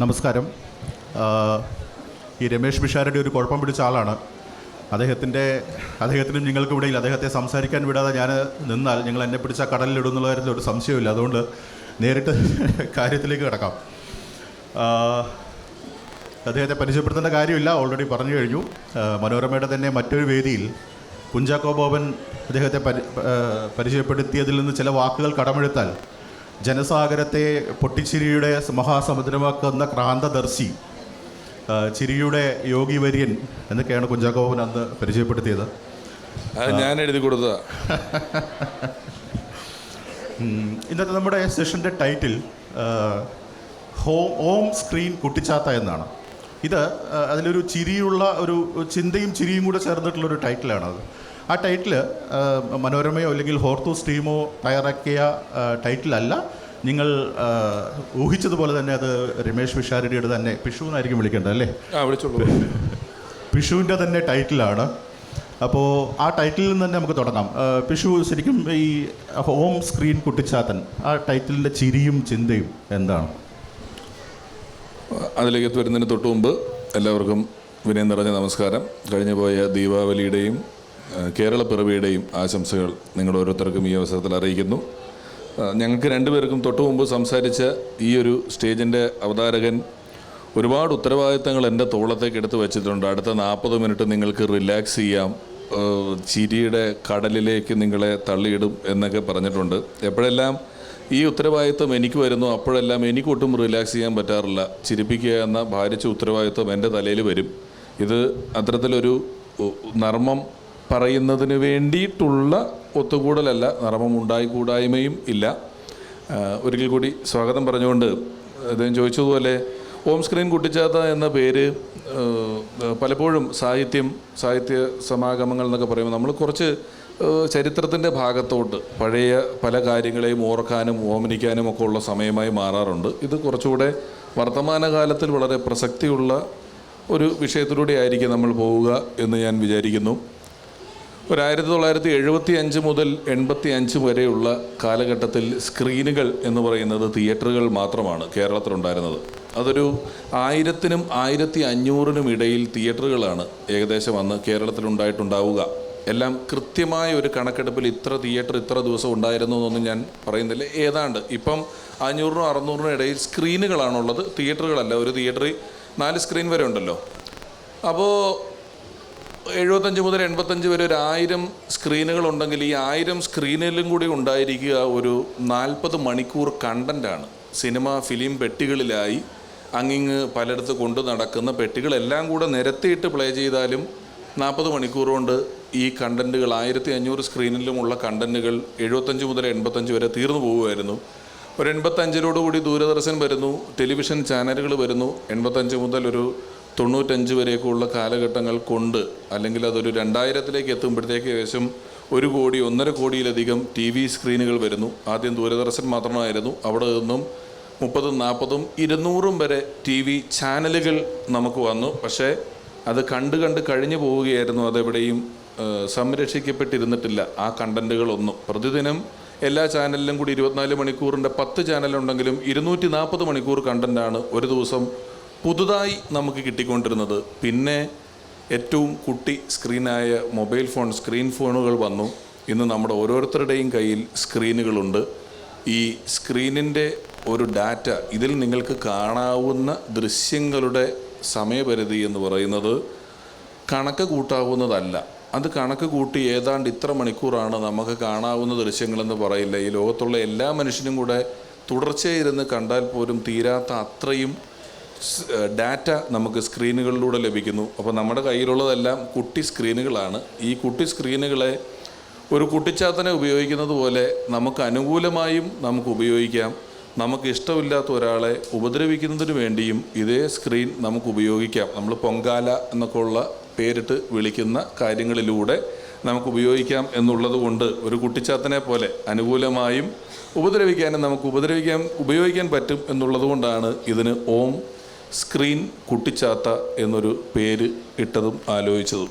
നമസ്കാരം. ഈ രമേഷ് പിഷാരടി ഒരു കുഴപ്പം പിടിച്ച ആളാണ്. അദ്ദേഹത്തിനും നിങ്ങൾക്കും ഇടയിൽ അദ്ദേഹത്തെ സംസാരിക്കാൻ വിടാതെ ഞാൻ നിന്നാൽ നിങ്ങൾ എന്നെ പിടിച്ച കടലിലിടും എന്നുള്ള കാര്യത്തിൽ ഒരു സംശയമില്ല. അതുകൊണ്ട് നേരിട്ട് കാര്യത്തിലേക്ക് കിടക്കാം. അദ്ദേഹത്തെ പരിചയപ്പെടുത്തേണ്ട കാര്യമില്ല, ഓൾറെഡി പറഞ്ഞു കഴിഞ്ഞു. മനോരമയുടെ തന്നെ മറ്റൊരു വേദിയിൽ കുഞ്ചാക്കോ ബോബൻ അദ്ദേഹത്തെ പരിചയപ്പെടുത്തിയതിൽ നിന്ന് ചില വാക്കുകൾ കടമെടുത്താൽ ജനസാഗരത്തെ പൊട്ടിച്ചിരിയുടെ മഹാസമുദ്രമാക്കുന്ന ക്രാന്തദർശി, ചിരിയുടെ യോഗി വര്യൻ എന്നൊക്കെയാണ് കുഞ്ചാക്കോ ബോബൻ അന്ന് പരിചയപ്പെടുത്തിയത്. ഞാൻ എഴുതി കൊടുത്തതാ. ഇന്നത്തെ നമ്മുടെ സെഷൻ്റെ ടൈറ്റിൽ ഓം സ്ക്രീൻ കുട്ടിച്ചാത്ത എന്നാണ്. ഇത് അതിലൊരു ചിരിയുള്ള ഒരു ചിന്തയും ചിരിയും കൂടെ ചേർന്നിട്ടുള്ളൊരു ടൈറ്റിലാണത്. ആ ടൈറ്റിൽ മനോരമയോ അല്ലെങ്കിൽ ഹോർത്തൂസ് ടീമോ തയ്യാറാക്കിയ ടൈറ്റിലല്ല. നിങ്ങൾ ഊഹിച്ചതുപോലെ തന്നെ അത് രമേഷ് പിഷാരടിയുടെ തന്നെ, പിഷു എന്നായിരിക്കും വിളിക്കേണ്ടത് അല്ലേ? പിഷുവിൻ്റെ തന്നെ ടൈറ്റിലാണ്. അപ്പോൾ ആ ടൈറ്റിലിൽ നിന്ന് തന്നെ നമുക്ക് തുടങ്ങാം. പിഷു, ശരിക്കും ഈ ഹോം സ്ക്രീൻ കുട്ടിച്ചാത്തൻ, ആ ടൈറ്റിലിൻ്റെ ചിരിയും ചിന്തയും എന്താണ്? അതിലേക്ക് വരുന്നതിന് തൊട്ട് മുമ്പ് എല്ലാവർക്കും വിനയം നിറഞ്ഞ നമസ്കാരം. കഴിഞ്ഞു പോയ ദീപാവലിയുടെയും കേരളപ്പിറവിയുടെയും ആശംസകൾ നിങ്ങൾ ഓരോരുത്തർക്കും ഈ അവസരത്തിൽ അറിയിക്കുന്നു. ഞങ്ങൾക്ക് രണ്ടുപേർക്കും തൊട്ട് മുമ്പ് സംസാരിച്ച ഈ ഒരു സ്റ്റേജിൻ്റെ അവതാരകൻ ഒരുപാട് ഉത്തരവാദിത്തങ്ങൾ എൻ്റെ തോളത്തേക്ക് എടുത്ത് വെച്ചിട്ടുണ്ട്. അടുത്ത 40 മിനിറ്റ് നിങ്ങൾക്ക് റിലാക്സ് ചെയ്യാം, ചിരിയുടെ കടലിലേക്ക് നിങ്ങളെ തള്ളിയിടും എന്നൊക്കെ പറഞ്ഞിട്ടുണ്ട്. എപ്പോഴെല്ലാം ഈ ഉത്തരവാദിത്വം എനിക്ക് വരുന്നു അപ്പോഴെല്ലാം എനിക്കൊട്ടും റിലാക്സ് ചെയ്യാൻ പറ്റാറില്ല. ചിരിപ്പിക്കുക എന്ന ഭാരിച്ച ഉത്തരവാദിത്വം എൻ്റെ തലയിൽ വരും. ഇത് അത്തരത്തിലൊരു നർമ്മം പറയുന്നതിന് വേണ്ടിയിട്ടുള്ള ഒത്തുകൂടലല്ല, നർമ്മം ഉണ്ടായിക്കൂടായ്മയും ഇല്ല. ഒരിക്കൽ കൂടി സ്വാഗതം പറഞ്ഞുകൊണ്ട് അദ്ദേഹം ചോദിച്ചതുപോലെ ഓം സ്ക്രീൻ കുട്ടിച്ചാത്ത എന്ന പേര് പലപ്പോഴും സാഹിത്യ സമാഗമങ്ങൾ എന്നൊക്കെ പറയുമ്പോൾ നമ്മൾ കുറച്ച് ചരിത്രത്തിൻ്റെ ഭാഗത്തോട്ട് പഴയ പല കാര്യങ്ങളെയും ഓർക്കാനും ഓമനിക്കാനും ഒക്കെ ഉള്ള സമയമായി മാറാറുണ്ട്. ഇത് കുറച്ചുകൂടെ വർത്തമാനകാലത്തിൽ വളരെ പ്രസക്തിയുള്ള ഒരു വിഷയത്തിലൂടെ ആയിരിക്കും നമ്മൾ പോവുക എന്ന് ഞാൻ വിചാരിക്കുന്നു. 1975 മുതൽ 85 വരെയുള്ള കാലഘട്ടത്തിൽ സ്ക്രീനുകൾ എന്ന് പറയുന്നത് തിയേറ്ററുകൾ മാത്രമാണ് കേരളത്തിലുണ്ടായിരുന്നത്. അതൊരു 1000-നും 1500-നും ഇടയിൽ തിയേറ്ററുകളാണ് ഏകദേശം അന്ന് കേരളത്തിലുണ്ടായിട്ടുണ്ടാവുക. എല്ലാം കൃത്യമായ ഒരു കണക്കെടുപ്പിൽ ഇത്ര തിയേറ്റർ ഇത്ര ദിവസം ഉണ്ടായിരുന്നു എന്നൊന്നും ഞാൻ പറയുന്നില്ല. ഏതാണ്ട് ഇപ്പം 500-നും 600-നും ഇടയിൽ സ്ക്രീനുകളാണുള്ളത്, തിയേറ്ററുകളല്ല. ഒരു തിയേറ്ററിൽ 4 സ്ക്രീൻ വരെ ഉണ്ടല്ലോ. അപ്പോൾ 75 മുതൽ 85 വരെ ഒരു 1000 സ്ക്രീനുകളുണ്ടെങ്കിൽ ഈ 1000 സ്ക്രീനിലും കൂടി ഉണ്ടായിരിക്കുക ഒരു 40 മണിക്കൂർ കണ്ടൻ്റാണ്. ഫിലിം പെട്ടികളിലായി അങ്ങിങ്ങ് പലയിടത്ത് കൊണ്ടു നടക്കുന്ന പെട്ടികളെല്ലാം കൂടെ നിരത്തിയിട്ട് പ്ലേ ചെയ്താലും 40 മണിക്കൂർ കൊണ്ട് ഈ കണ്ടൻറ്റുകൾ 1500 സ്ക്രീനിലുമുള്ള കണ്ടൻറ്റുകൾ 75 മുതൽ 85 വരെ തീർന്നു പോകുമായിരുന്നു. ഒരു 85-ഓടുകൂടി ദൂരദർശൻ വരുന്നു, ടെലിവിഷൻ ചാനലുകൾ വരുന്നു. 85 മുതൽ ഒരു 95 വരെയൊക്കെ ഉള്ള കാലഘട്ടങ്ങൾ കൊണ്ട്, അല്ലെങ്കിൽ അതൊരു 2000-ലേക്ക് എത്തുമ്പോഴത്തേക്ക് ഏകദേശം 1 കോടി 1.5 കോടിയിലധികം TV സ്ക്രീനുകൾ വരുന്നു. ആദ്യം ദൂരദർശൻ മാത്രമായിരുന്നു. അവിടെ നിന്നും 30-ഉം 40-ഉം 200-ഉം വരെ TV ചാനലുകൾ നമുക്ക് വന്നു. പക്ഷേ അത് കണ്ട് കഴിഞ്ഞു പോവുകയായിരുന്നു. അതെവിടെയും സംരക്ഷിക്കപ്പെട്ടിരുന്നിട്ടില്ല ആ കണ്ടൻറ്റുകളൊന്നും. പ്രതിദിനം എല്ലാ ചാനലിലും കൂടി 24 മണിക്കൂറിൻ്റെ 10 ചാനലുണ്ടെങ്കിലും 240 മണിക്കൂർ കണ്ടൻറ്റാണ് ഒരു ദിവസം പുതുതായി നമുക്ക് കിട്ടിക്കൊണ്ടിരുന്നത്. പിന്നെ ഏറ്റവും കുട്ടി സ്ക്രീനായ മൊബൈൽ ഫോൺ, സ്ക്രീൻ ഫോണുകൾ വന്നു. ഇന്ന് നമ്മുടെ ഓരോരുത്തരുടെയും കയ്യിൽ സ്ക്രീനുകളുണ്ട്. ഈ സ്ക്രീനിൻ്റെ ഒരു ഡാറ്റ, ഇതിൽ നിങ്ങൾക്ക് കാണാവുന്ന ദൃശ്യങ്ങളുടെ സമയപരിധി എന്ന് പറയുന്നത് കണക്ക് കൂട്ടാവുന്നതല്ല. അത് കണക്ക് കൂട്ടി ഏതാണ്ട് ഇത്ര മണിക്കൂറാണ് നമുക്ക് കാണാവുന്ന ദൃശ്യങ്ങളെന്ന് പറയില്ല. ഈ ലോകത്തുള്ള എല്ലാ മനുഷ്യനും കൂടെ തുടർച്ചയായിരുന്ന് കണ്ടാൽ പോലും തീരാത്ത അത്രയും ഡാറ്റ നമുക്ക് സ്ക്രീനുകളിലൂടെ ലഭിക്കുന്നു. അപ്പോൾ നമ്മുടെ കയ്യിലുള്ളതെല്ലാം കുട്ടി സ്ക്രീനുകളാണ്. ഈ കുട്ടി സ്ക്രീനുകളെ ഒരു കുട്ടിച്ചാത്തനെ ഉപയോഗിക്കുന്നത് പോലെ നമുക്ക് അനുകൂലമായും നമുക്ക് ഉപയോഗിക്കാം. നമുക്ക് ഇഷ്ടമില്ലാത്ത ഒരാളെ ഉപദ്രവിക്കുന്നതിന് വേണ്ടിയും ഇതേ സ്ക്രീൻ നമുക്ക് ഉപയോഗിക്കാം. നമ്മൾ പൊങ്കാല എന്നൊക്കെ ഉള്ള പേരിട്ട് വിളിക്കുന്ന കാര്യങ്ങളിലൂടെ നമുക്ക് ഉപയോഗിക്കാം എന്നുള്ളത് കൊണ്ട് ഒരു കുട്ടിച്ചാത്തനെ പോലെ അനുകൂലമായും ഉപദ്രവിക്കാനും നമുക്ക് ഉപയോഗിക്കാൻ പറ്റും എന്നുള്ളത് കൊണ്ടാണ് ഇതിന് ഓം സ്ക്രീൻ കുട്ടിച്ചാത്ത എന്നൊരു പേര് ഇട്ടതും ആലോചിച്ചതും.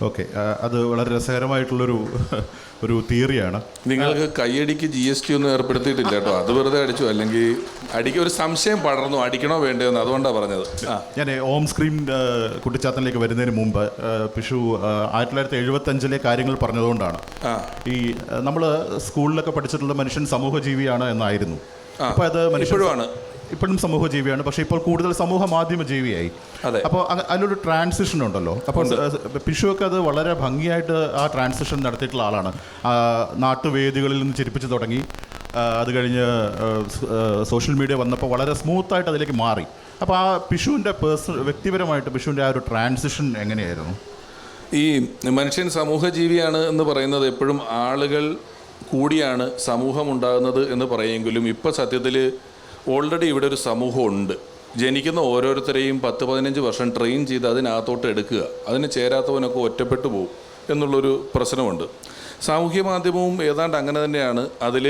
ഓക്കെ, അത് വളരെ രസകരമായിട്ടുള്ളൊരു ഒരു തിയറിയാണ്. നിങ്ങൾക്ക് കൈയടിക്ക് GST ഒന്നും ഏർപ്പെടുത്തിയിട്ടില്ല കേട്ടോ, അത് വെറുതെ അടിച്ചു. അല്ലെങ്കിൽ അടിക്ക് ഒരു സംശയം പടർന്നു, അടിക്കണോ വേണ്ടതെന്ന്, അതുകൊണ്ടാണ് പറഞ്ഞത്. ഞാൻ ഓം സ്ക്രീൻ കുട്ടിച്ചാത്തനിലേക്ക് വരുന്നതിന് മുമ്പ് പിഷു 1975 കാര്യങ്ങൾ പറഞ്ഞതുകൊണ്ടാണ് ഈ നമ്മൾ സ്കൂളിലൊക്കെ പഠിച്ചിട്ടുള്ള മനുഷ്യൻ സമൂഹജീവിയാണ് എന്നായിരുന്നു. അപ്പോൾ അത് മനുഷ്യൻ ഇപ്പോഴും സമൂഹജീവിയാണ്, പക്ഷേ ഇപ്പോൾ കൂടുതൽ സമൂഹ മാധ്യമ ജീവിയായി. അപ്പോൾ അതിലൊരു ട്രാൻസിഷൻ ഉണ്ടല്ലോ. അപ്പോൾ പിഷുവൊക്കെ അത് വളരെ ഭംഗിയായിട്ട് ആ ട്രാൻസിഷൻ നടത്തിയിട്ടുള്ള ആളാണ്. നാട്ടുവേദികളിൽ നിന്ന് ചിരിപ്പിച്ച് തുടങ്ങി, അത് കഴിഞ്ഞ് സോഷ്യൽ മീഡിയ വന്നപ്പോൾ വളരെ സ്മൂത്തായിട്ട് അതിലേക്ക് മാറി. അപ്പോൾ ആ പിഷുവിൻ്റെ വ്യക്തിപരമായിട്ട് പിഷുവിൻ്റെ ആ ഒരു ട്രാൻസിഷൻ എങ്ങനെയായിരുന്നു? ഈ മനുഷ്യൻ സമൂഹജീവിയാണ് എന്ന് പറയുന്നത് എപ്പോഴും ആളുകൾ കൂടിയാണ് സമൂഹം ഉണ്ടാകുന്നത് എന്ന് പറയുമെങ്കിലും ഇപ്പോൾ സത്യത്തിൽ ഓൾറെഡി ഇവിടെ ഒരു സമൂഹമുണ്ട്. ജനിക്കുന്ന ഓരോരുത്തരെയും 10-15 വർഷം ട്രെയിൻ ചെയ്ത് അതിനകത്തോട്ട് എടുക്കുക, അതിന് ചേരാത്തവനൊക്കെ ഒറ്റപ്പെട്ടു പോകും എന്നുള്ളൊരു പ്രശ്നമുണ്ട്. സാമൂഹ്യ മാധ്യമവും ഏതാണ്ട് അങ്ങനെ തന്നെയാണ്. അതിൽ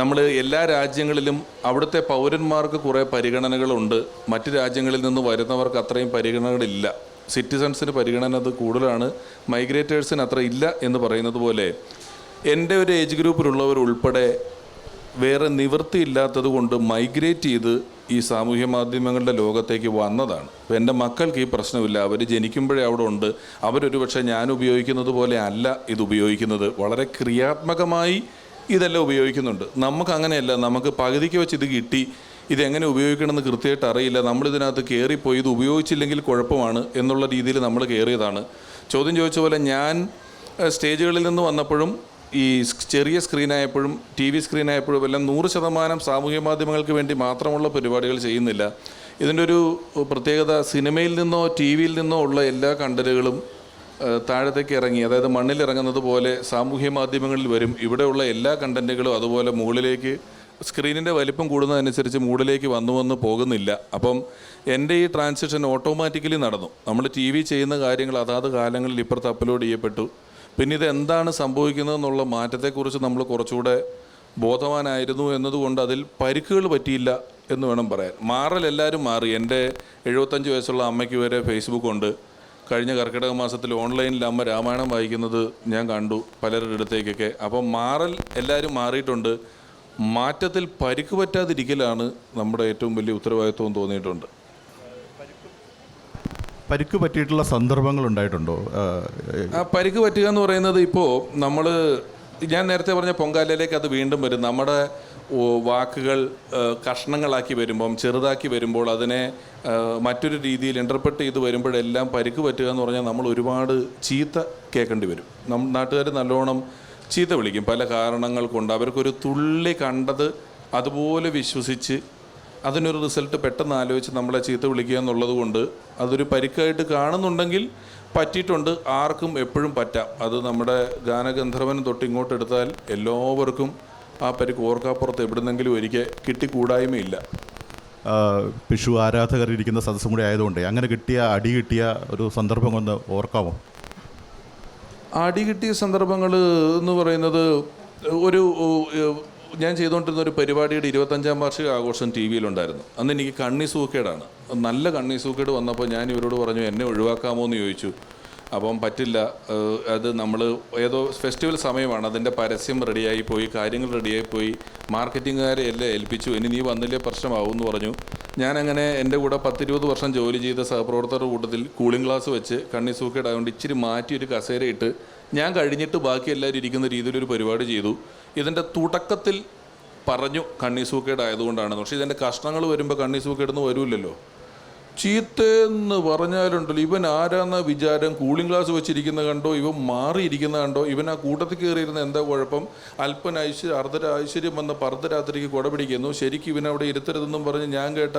നമ്മൾ എല്ലാ രാജ്യങ്ങളിലും അവിടുത്തെ പൗരന്മാർക്ക് കുറേ പരിഗണനകളുണ്ട്, മറ്റ് രാജ്യങ്ങളിൽ നിന്ന് വരുന്നവർക്ക് അത്രയും പരിഗണനകളില്ല. സിറ്റിസൺസിന് പരിഗണന അത് കൂടുതലാണ്, മൈഗ്രേറ്റേഴ്സിന് അത്ര ഇല്ല എന്ന് പറയുന്നത് പോലെ എൻ്റെ ഒരു ഏജ് ഗ്രൂപ്പിലുള്ളവർ ഉൾപ്പെടെ വേറെ നിവൃത്തിയില്ലാത്തത് കൊണ്ട് മൈഗ്രേറ്റ് ചെയ്ത് ഈ സാമൂഹ്യ മാധ്യമങ്ങളുടെ ലോകത്തേക്ക് വന്നതാണ്. അപ്പോൾ എൻ്റെ മക്കൾക്ക് ഈ പ്രശ്നമില്ല, അവർ ജനിക്കുമ്പോഴേ അവിടെ ഉണ്ട്. അവരൊരു പക്ഷേ ഞാൻ ഉപയോഗിക്കുന്നത് പോലെ അല്ല ഇത് ഉപയോഗിക്കുന്നത്, വളരെ ക്രിയാത്മകമായി ഇതെല്ലാം ഉപയോഗിക്കുന്നുണ്ട്. നമുക്ക് അങ്ങനെയല്ല, നമുക്ക് പകുതിക്ക് വെച്ച് ഇത് കിട്ടി, ഇതെങ്ങനെ ഉപയോഗിക്കണമെന്ന് കൃത്യമായിട്ട് അറിയില്ല, നമ്മളിതിനകത്ത് കയറിപ്പോയി ഇത് ഉപയോഗിച്ചില്ലെങ്കിൽ കുഴപ്പമാണ് എന്നുള്ള രീതിയിൽ നമ്മൾ കയറിയതാണ്. ചോദ്യം ചോദിച്ച പോലെ ഞാൻ സ്റ്റേജുകളിൽ നിന്ന് വന്നപ്പോഴും ഈ ചെറിയ സ്ക്രീനായപ്പോഴും TV സ്ക്രീനായപ്പോഴും എല്ലാം 100% സാമൂഹ്യ മാധ്യമങ്ങൾക്ക് വേണ്ടി മാത്രമുള്ള പരിപാടികൾ ചെയ്യുന്നില്ല. ഇതിൻ്റെ ഒരു പ്രത്യേകത, സിനിമയിൽ നിന്നോ TV-യിൽ നിന്നോ ഉള്ള എല്ലാ കണ്ടന്റുകളും താഴത്തേക്ക് ഇറങ്ങി, അതായത് മണ്ണിലിറങ്ങുന്നത് പോലെ സാമൂഹ്യ മാധ്യമങ്ങളിൽ വരും. ഇവിടെയുള്ള എല്ലാ കണ്ടന്റുകളും അതുപോലെ മുകളിലേക്ക് സ്ക്രീനിൻ്റെ വലിപ്പം കൂടുന്നതനുസരിച്ച് മുകളിലേക്ക് വന്നു പോകുന്നില്ല. അപ്പം എൻ്റെ ഈ ട്രാൻസിഷൻ ഓട്ടോമാറ്റിക്കലി നടന്നു. നമ്മൾ TV ചെയ്യുന്ന കാര്യങ്ങൾ അതാത് കാലങ്ങളിൽ ഇപ്പുറത്ത് അപ്ലോഡ് ചെയ്യപ്പെട്ടു. പിന്നെ ഇത് എന്താണ് സംഭവിക്കുന്നതെന്നുള്ള മാറ്റത്തെക്കുറിച്ച് നമ്മൾ കുറച്ചുകൂടെ ബോധവാനായിരുന്നു എന്നതുകൊണ്ട് അതിൽ പരിക്കുകൾ പറ്റിയില്ല എന്ന് വേണം പറയാൻ. മാറൽ എല്ലാവരും മാറി. എൻ്റെ 75 വയസ്സുള്ള അമ്മയ്ക്ക് വരെ ഫേസ്ബുക്ക് ഉണ്ട്. കഴിഞ്ഞ കർക്കിടക മാസത്തിൽ ഓൺലൈനിൽ അമ്മ രാമായണം വായിക്കുന്നത് ഞാൻ കണ്ടു പലരുടെ അടുത്തേക്കൊക്കെ. അപ്പം മാറൽ എല്ലാവരും മാറിയിട്ടുണ്ട്. മാറ്റത്തിൽ പരിക്ക് പറ്റാതിരിക്കലാണ് നമ്മുടെ ഏറ്റവും വലിയ ഉത്തരവാദിത്വം തോന്നിയിട്ടുണ്ട്. പരിക്ക് പറ്റിയിട്ടുള്ള സന്ദർഭങ്ങൾ ഉണ്ടായിട്ടുണ്ടോ? ആ പരിക്ക് പറ്റുക എന്ന് പറയുന്നത് ഇപ്പോൾ ഞാൻ നേരത്തെ പറഞ്ഞ പൊങ്കാലയിലേക്ക് അത് വീണ്ടും വരും. നമ്മുടെ വാക്കുകൾ കഷ്ണങ്ങളാക്കി വരുമ്പം, ചെറുതാക്കി വരുമ്പോൾ, അതിനെ മറ്റൊരു രീതിയിൽ ഇൻ്റർപ്രറ്റ് ചെയ്ത് വരുമ്പോഴെല്ലാം പരിക്ക് പറ്റുക എന്ന് പറഞ്ഞാൽ നമ്മൾ ഒരുപാട് ചീത്ത കേൾക്കേണ്ടി വരും. നാട്ടുകാർ നല്ലോണം ചീത്ത വിളിക്കും പല കാരണങ്ങൾ കൊണ്ട്. അവർക്കൊരു തുള്ളി കണ്ടത് അതുപോലെ വിശ്വസിച്ച് അതിനൊരു റിസൾട്ട് പെട്ടെന്ന് ആലോചിച്ച് നമ്മളെ ചീത്ത വിളിക്കുക എന്നുള്ളത് കൊണ്ട് അതൊരു പരിക്കായിട്ട് കാണുന്നുണ്ടെങ്കിൽ പറ്റിയിട്ടുണ്ട്. ആർക്കും എപ്പോഴും പറ്റാം. അത് നമ്മുടെ ഗാനഗന്ധർവൻ തൊട്ട് ഇങ്ങോട്ട് എടുത്താൽ എല്ലാവർക്കും ആ പരിക്ക് ഓർക്കാപ്പുറത്ത് എവിടുന്നെങ്കിലും ഒരിക്കൽ കിട്ടിക്കൂടായ്മയില്ല. പിഷു ആരാധകർ ഇരിക്കുന്ന സദസ്സും കൂടി ആയതുകൊണ്ട് അങ്ങനെ അടി കിട്ടിയ ഒരു സന്ദർഭം ഒന്ന് ഓർക്കാമോ? അടി കിട്ടിയ സന്ദർഭങ്ങൾ എന്ന് പറയുന്നത്, ഞാൻ ചെയ്തുകൊണ്ടിരുന്ന ഒരു പരിപാടിയുടെ 25ാം വാർഷിക ആഘോഷം TV-യിലുണ്ടായിരുന്നു. അന്ന് എനിക്ക് കണ്ണി സൂക്കേടാണ്. നല്ല കണ്ണി സൂക്കേട് വന്നപ്പോൾ ഞാൻ ഇവരോട് പറഞ്ഞു എന്നെ ഒഴിവാക്കാമോ എന്ന് ചോദിച്ചു. അപ്പം പറ്റില്ല, അത് നമ്മൾ ഏതോ ഫെസ്റ്റിവൽ സമയമാണ്, അതിൻ്റെ പരസ്യം റെഡിയായി പോയി, കാര്യങ്ങൾ റെഡിയായി പോയി, മാർക്കറ്റിങ്ങുകാരെ എല്ലാം ഏൽപ്പിച്ചു, ഇനി നീ വന്നില്ലേ പ്രശ്നമാവും എന്ന് പറഞ്ഞു. ഞാനങ്ങനെ എൻ്റെ കൂടെ 10-20 വർഷം ജോലി ചെയ്ത സഹപ്രവർത്തകരുടെ കൂട്ടത്തിൽ കൂളിംഗ് ഗ്ലാസ് വെച്ച് കണ്ണി സൂക്കേടായതുകൊണ്ട് ഇച്ചിരി മാറ്റി ഒരു കസേരയിട്ട് ഞാൻ കഴിഞ്ഞിട്ട് ബാക്കി എല്ലാവരും ഇരിക്കുന്ന രീതിയിലൊരു പരിപാടി ചെയ്തു. ഇതിൻ്റെ തുടക്കത്തിൽ പറഞ്ഞു കണ്ണി സൂക്കേടായതുകൊണ്ടാണ്. പക്ഷേ ഇതിൻ്റെ കഷ്ണങ്ങൾ വരുമ്പോൾ കണ്ണി സൂക്കേടൊന്നും വരില്ലല്ലോ. ചീത്തയെന്ന് പറഞ്ഞാലുണ്ടല്ലോ, ഇവൻ ആരാന്ന വിചാരം, കൂളിംഗ് ഗ്ലാസ് വെച്ചിരിക്കുന്ന കണ്ടോ, ഇവൻ മാറിയിരിക്കുന്ന കണ്ടോ, ഇവൻ ആ കൂട്ടത്തിൽ കയറിയിരുന്ന എന്താ കുഴപ്പം, അല്പൻ ഐശ്വര്യം വന്ന പർദ്ധരാത്രിക്ക് കുട പിടിക്കുന്നു, ശരിക്കും ഇവനവിടെ ഇരുത്തരുതെന്നും പറഞ്ഞ് ഞാൻ കേട്ട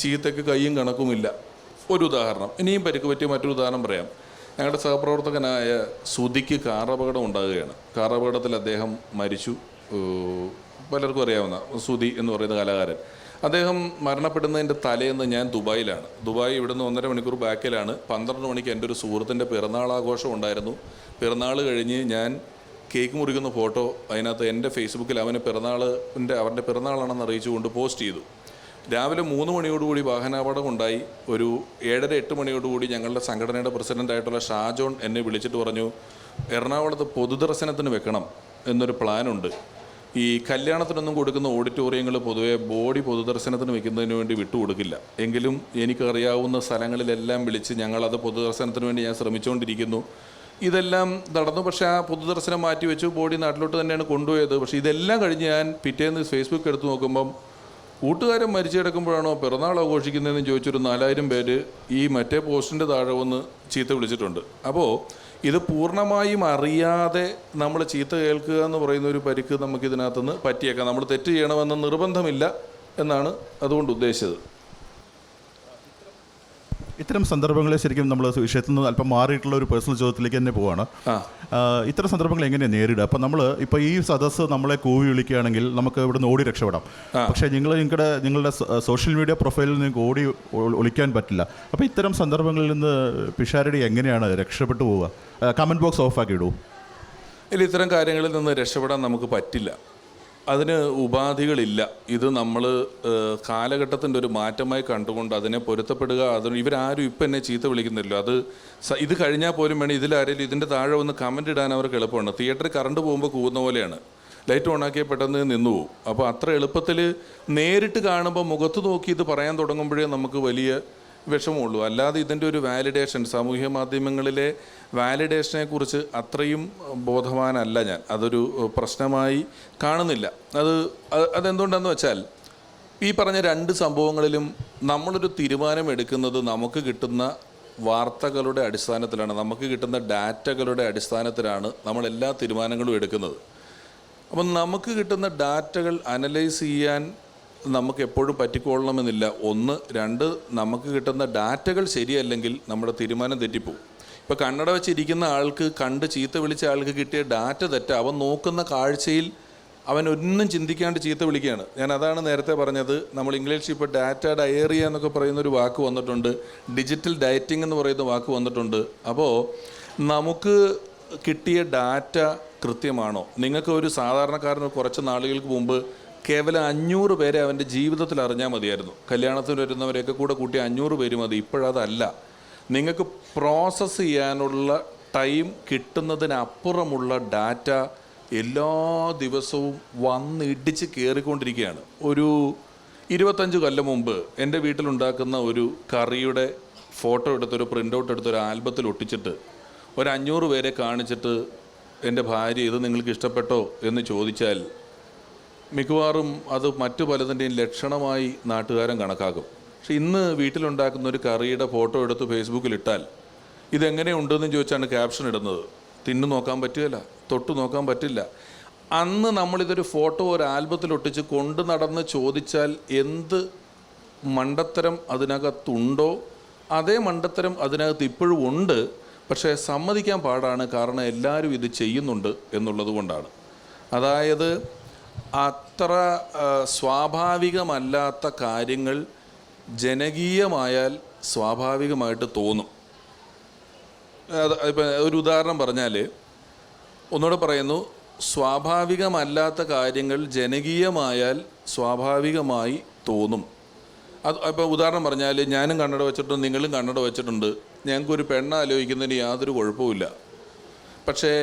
ചീത്തയ്ക്ക് കയ്യും കണക്കുമില്ല. ഒരു ഉദാഹരണം. ഇനിയും പരിക്ക് പറ്റിയ മറ്റൊരു ഉദാഹരണം പറയാം. ഞങ്ങളുടെ സഹപ്രവർത്തകനായ സുധിക്ക് കാറപകടം ഉണ്ടാകുകയാണ്. കാറപകടത്തിൽ അദ്ദേഹം മരിച്ചു. പലർക്കും അറിയാവുന്ന സുധി എന്ന് പറയുന്ന കലാകാരൻ. അദ്ദേഹം മരണപ്പെടുന്നതിൻ്റെ തലേന്ന് ഞാൻ ദുബായിലാണ്. ദുബായ് ഇവിടുന്ന് 1.5 മണിക്കൂർ ബാക്കിലാണ്. 12 മണിക്ക് എൻ്റെ ഒരു സുഹൃത്തിൻ്റെ പിറന്നാൾ ആഘോഷം ഉണ്ടായിരുന്നു. പിറന്നാൾ കഴിഞ്ഞ് ഞാൻ കേക്ക് മുറിക്കുന്ന ഫോട്ടോ അതിനകത്ത് എൻ്റെ ഫേസ്ബുക്കിൽ അവൻ്റെ പിറന്നാളാണെന്ന് അറിയിച്ചുകൊണ്ട് പോസ്റ്റ് ചെയ്തു. രാവിലെ 3 മണിയോടുകൂടി വാഹനാപകടം ഉണ്ടായി. ഒരു 7:30-8 മണിയോടുകൂടി ഞങ്ങളുടെ സംഘടനയുടെ പ്രസിഡൻ്റായിട്ടുള്ള ഷാജോൺ എന്നെ വിളിച്ചിട്ട് പറഞ്ഞു, എറണാകുളത്ത് പൊതുദർശനത്തിന് വെക്കണം എന്നൊരു പ്ലാനുണ്ട്. ഈ കല്യാണത്തിനൊന്നും കൊടുക്കുന്ന ഓഡിറ്റോറിയങ്ങൾ പൊതുവെ ബോഡി പൊതുദർശനത്തിന് വെക്കുന്നതിന് വേണ്ടി വിട്ടുകൊടുക്കില്ല. എങ്കിലും എനിക്കറിയാവുന്ന സ്ഥലങ്ങളിലെല്ലാം വിളിച്ച് ഞങ്ങളത് പൊതുദർശനത്തിന് വേണ്ടി ഞാൻ ശ്രമിച്ചുകൊണ്ടിരിക്കുന്നു. ഇതെല്ലാം നടന്നു. പക്ഷേ ആ പൊതുദർശനം മാറ്റി വെച്ചു, ബോഡി നാട്ടിലോട്ട് തന്നെയാണ് കൊണ്ടുപോയത്. പക്ഷേ ഇതെല്ലാം കഴിഞ്ഞ് ഞാൻ പിറ്റേന്ന് ഫേസ്ബുക്ക് എടുത്ത് നോക്കുമ്പം കൂട്ടുകാരൻ മരിച്ചു കിടക്കുമ്പോഴാണോ പിറന്നാൾ ആഘോഷിക്കുന്നതെന്ന് ചോദിച്ചൊരു 4000 പേര് ഈ മറ്റേ പോസ്റ്റിൻ്റെ താഴെ വന്ന് ചീത്ത വിളിച്ചിട്ടുണ്ട്. അപ്പോൾ ഇത് പൂർണ്ണമായും അറിയാതെ നമ്മൾ ചീത്ത കേൾക്കുക എന്ന് പറയുന്ന ഒരു പരിക്ക് നമുക്കിതിനകത്തുനിന്ന് പറ്റിയേക്കാം. നമ്മൾ തെറ്റ് ചെയ്യണമെന്ന് നിർബന്ധമില്ല എന്നാണ് അതുകൊണ്ട് ഉദ്ദേശിച്ചത്. ഇത്തരം സന്ദർഭങ്ങളിൽ ശരിക്കും നമ്മൾ വിഷയത്തിൽ നിന്ന് അല്പം മാറിയിട്ടുള്ള ഒരു പേഴ്സണൽ ചോദ്യത്തിലേക്ക് തന്നെ പോവാണ്. ഇത്തരം സന്ദർഭങ്ങൾ എങ്ങനെയാണ് നേരിടുക? അപ്പം നമ്മൾ ഇപ്പോൾ ഈ സദസ്സ് നമ്മളെ കൂവി വിളിക്കുകയാണെങ്കിൽ നമുക്ക് ഇവിടെ നിന്ന് ഓടി രക്ഷപ്പെടാം. പക്ഷേ നിങ്ങളുടെ സോഷ്യൽ മീഡിയ പ്രൊഫൈലിൽ നിങ്ങൾക്ക് ഓടി ഒളിക്കാൻ പറ്റില്ല. അപ്പോൾ ഇത്തരം സന്ദർഭങ്ങളിൽ നിന്ന് പിഷാരടി എങ്ങനെയാണ് രക്ഷപ്പെട്ടു പോവുക? കമൻറ്റ് ബോക്സ് ഓഫാക്കി ഇടൂ. ഇല്ല, ഇത്തരം കാര്യങ്ങളിൽ നിന്ന് രക്ഷപ്പെടാൻ നമുക്ക് പറ്റില്ല. അതിന് ഉപാധികളില്ല. ഇത് നമ്മൾ കാലഘട്ടത്തിൻ്റെ ഒരു മാറ്റമായി കണ്ടുകൊണ്ട് അതിനെ പൊരുത്തപ്പെടുക. ഇവരാരും ഇപ്പം എന്നെ ചീത്ത വിളിക്കുന്നില്ല. ഇത് കഴിഞ്ഞാൽ പോലും വേണം ഇതിലാരെങ്കിലും ഇതിൻ്റെ താഴെ ഒന്ന് കമൻ്റ് ഇടാൻ അവർക്ക് എളുപ്പമാണ്. തിയേറ്ററിൽ കറണ്ട് പോകുമ്പോൾ കൂവുന്ന പോലെയാണ്. ലൈറ്റ് ഓണാക്കിയാൽ പെട്ടെന്ന് നിന്നു പോകും. അപ്പോൾ അത്ര എളുപ്പത്തിൽ നേരിട്ട് കാണുമ്പോൾ മുഖത്ത് നോക്കി ഇത് പറയാൻ തുടങ്ങുമ്പോഴേ നമുക്ക് വലിയ വിഷമമുള്ളൂ. അല്ലാതെ ഇതിൻ്റെ ഒരു വാലിഡേഷൻ, സാമൂഹ്യ മാധ്യമങ്ങളിലെ വാലിഡേഷനെ കുറിച്ച് അത്രയും ബോധവാനല്ല ഞാൻ. അതൊരു പ്രശ്നമായി കാണുന്നില്ല. അതെന്തുകൊണ്ടാണെന്ന് വെച്ചാൽ ഈ പറഞ്ഞ 2 സംഭവങ്ങളിലും നമ്മളൊരു തീരുമാനം എടുക്കുന്നത് നമുക്ക് കിട്ടുന്ന വാർത്തകളുടെ അടിസ്ഥാനത്തിലാണ്, നമുക്ക് കിട്ടുന്ന ഡാറ്റകളുടെ അടിസ്ഥാനത്തിലാണ് നമ്മളെല്ലാ തീരുമാനങ്ങളും എടുക്കുന്നത്. അപ്പം നമുക്ക് കിട്ടുന്ന ഡാറ്റകൾ അനലൈസ് ചെയ്യാൻ നമുക്ക് എപ്പോഴും പറ്റിക്കൊള്ളണമെന്നില്ല. 1, 2 നമുക്ക് കിട്ടുന്ന ഡാറ്റകൾ ശരിയല്ലെങ്കിൽ നമ്മുടെ തീരുമാനം തെറ്റിപ്പോവും. ഇപ്പോൾ കണ്ണട വെച്ചിരിക്കുന്ന ആൾക്ക് കണ്ട് ചീത്ത വിളിച്ച ആൾക്ക് കിട്ടിയ ഡാറ്റ തെറ്റ. അവൻ നോക്കുന്ന കാഴ്ചയിൽ അവൻ ഒന്നും ചിന്തിക്കാണ്ട് ചീത്ത വിളിക്കുകയാണ്. ഞാൻ അതാണ് നേരത്തെ പറഞ്ഞത്. നമ്മൾ ഇംഗ്ലീഷിൽ ഇപ്പോൾ ഡാറ്റ ഡയറിയ എന്നൊക്കെ പറയുന്നൊരു വാക്ക് വന്നിട്ടുണ്ട്, ഡിജിറ്റൽ ഡയറ്റിംഗ് എന്ന് പറയുന്ന വാക്ക് വന്നിട്ടുണ്ട്. അപ്പോൾ നമുക്ക് കിട്ടിയ ഡാറ്റ കൃത്യമാണോ? നിങ്ങൾക്ക് ഒരു സാധാരണക്കാരന് കുറച്ച് നാളുകൾക്ക് മുമ്പ് കേവലം 500 പേരെ അവൻ്റെ ജീവിതത്തിൽ അറിഞ്ഞാൽ മതിയായിരുന്നു. കല്യാണത്തിന് വരുന്നവരെയൊക്കെ കൂടെ കൂട്ടി 500 പേര് മതി. ഇപ്പോഴതല്ല. നിങ്ങൾക്ക് പ്രോസസ്സ് ചെയ്യാനുള്ള ടൈം കിട്ടുന്നതിനപ്പുറമുള്ള ഡാറ്റ എല്ലാ ദിവസവും വന്നിടിച്ച് കയറിക്കൊണ്ടിരിക്കുകയാണ്. ഒരു 25 കൊല്ലം മുമ്പ് എൻ്റെ വീട്ടിലുണ്ടാക്കുന്ന ഒരു കറിയുടെ ഫോട്ടോ എടുത്തൊരു പ്രിൻ്റ് ഔട്ട് എടുത്തൊരു ആൽബത്തിൽ ഒട്ടിച്ചിട്ട് ഒരു 500 പേരെ കാണിച്ചിട്ട് എൻ്റെ ഭാര്യ ഇത് നിങ്ങൾക്ക് ഇഷ്ടപ്പെട്ടോ എന്ന് ചോദിച്ചാൽ മിക്കവാറും അത് മറ്റു പലതിൻ്റെയും ലക്ഷണമായി നാട്ടുകാരൻ കണക്കാക്കും. പക്ഷെ ഇന്ന് വീട്ടിലുണ്ടാക്കുന്ന ഒരു കറിയുടെ ഫോട്ടോ എടുത്ത് ഫേസ്ബുക്കിലിട്ടാൽ ഇതെങ്ങനെയുണ്ടെന്ന് ചോദിച്ചാണ് ക്യാപ്ഷൻ ഇടുന്നത്. തിന്നു നോക്കാൻ പറ്റുകയില്ല, തൊട്ട് നോക്കാൻ പറ്റില്ല. അന്ന് നമ്മളിതൊരു ഫോട്ടോ ഒരു ആൽബത്തിൽ ഒട്ടിച്ച് കൊണ്ട് നടന്ന് ചോദിച്ചാൽ എന്ത് മണ്ടത്തരം അതിനകത്തുണ്ടോ അതേ മണ്ടത്തരം അതിനകത്ത് ഇപ്പോഴും ഉണ്ട്. പക്ഷേ സമ്മതിക്കാൻ പാടാണ്. കാരണം എല്ലാവരും ഇത് ചെയ്യുന്നുണ്ട് എന്നുള്ളത് കൊണ്ടാണ്. അതായത് അത്ര സ്വാഭാവികമല്ലാത്ത കാര്യങ്ങൾ ജനകീയമായാൽ സ്വാഭാവികമായിട്ട് തോന്നും. ഇപ്പം ഒരു ഉദാഹരണം പറഞ്ഞാൽ, ഒന്നുകൂടെ പറയുന്നു, സ്വാഭാവികമല്ലാത്ത കാര്യങ്ങൾ ജനകീയമായാൽ സ്വാഭാവികമായി തോന്നും. ഇപ്പോൾ ഉദാഹരണം പറഞ്ഞാൽ, ഞാനും കണ്ണട വെച്ചിട്ടുണ്ട്, നിങ്ങളും കണ്ണട വെച്ചിട്ടുണ്ട്, ഞങ്ങൾക്കൊരു പെണ്ണ് ആലോചിക്കുന്നതിന് യാതൊരു കുഴപ്പമില്ല. പക്ഷേ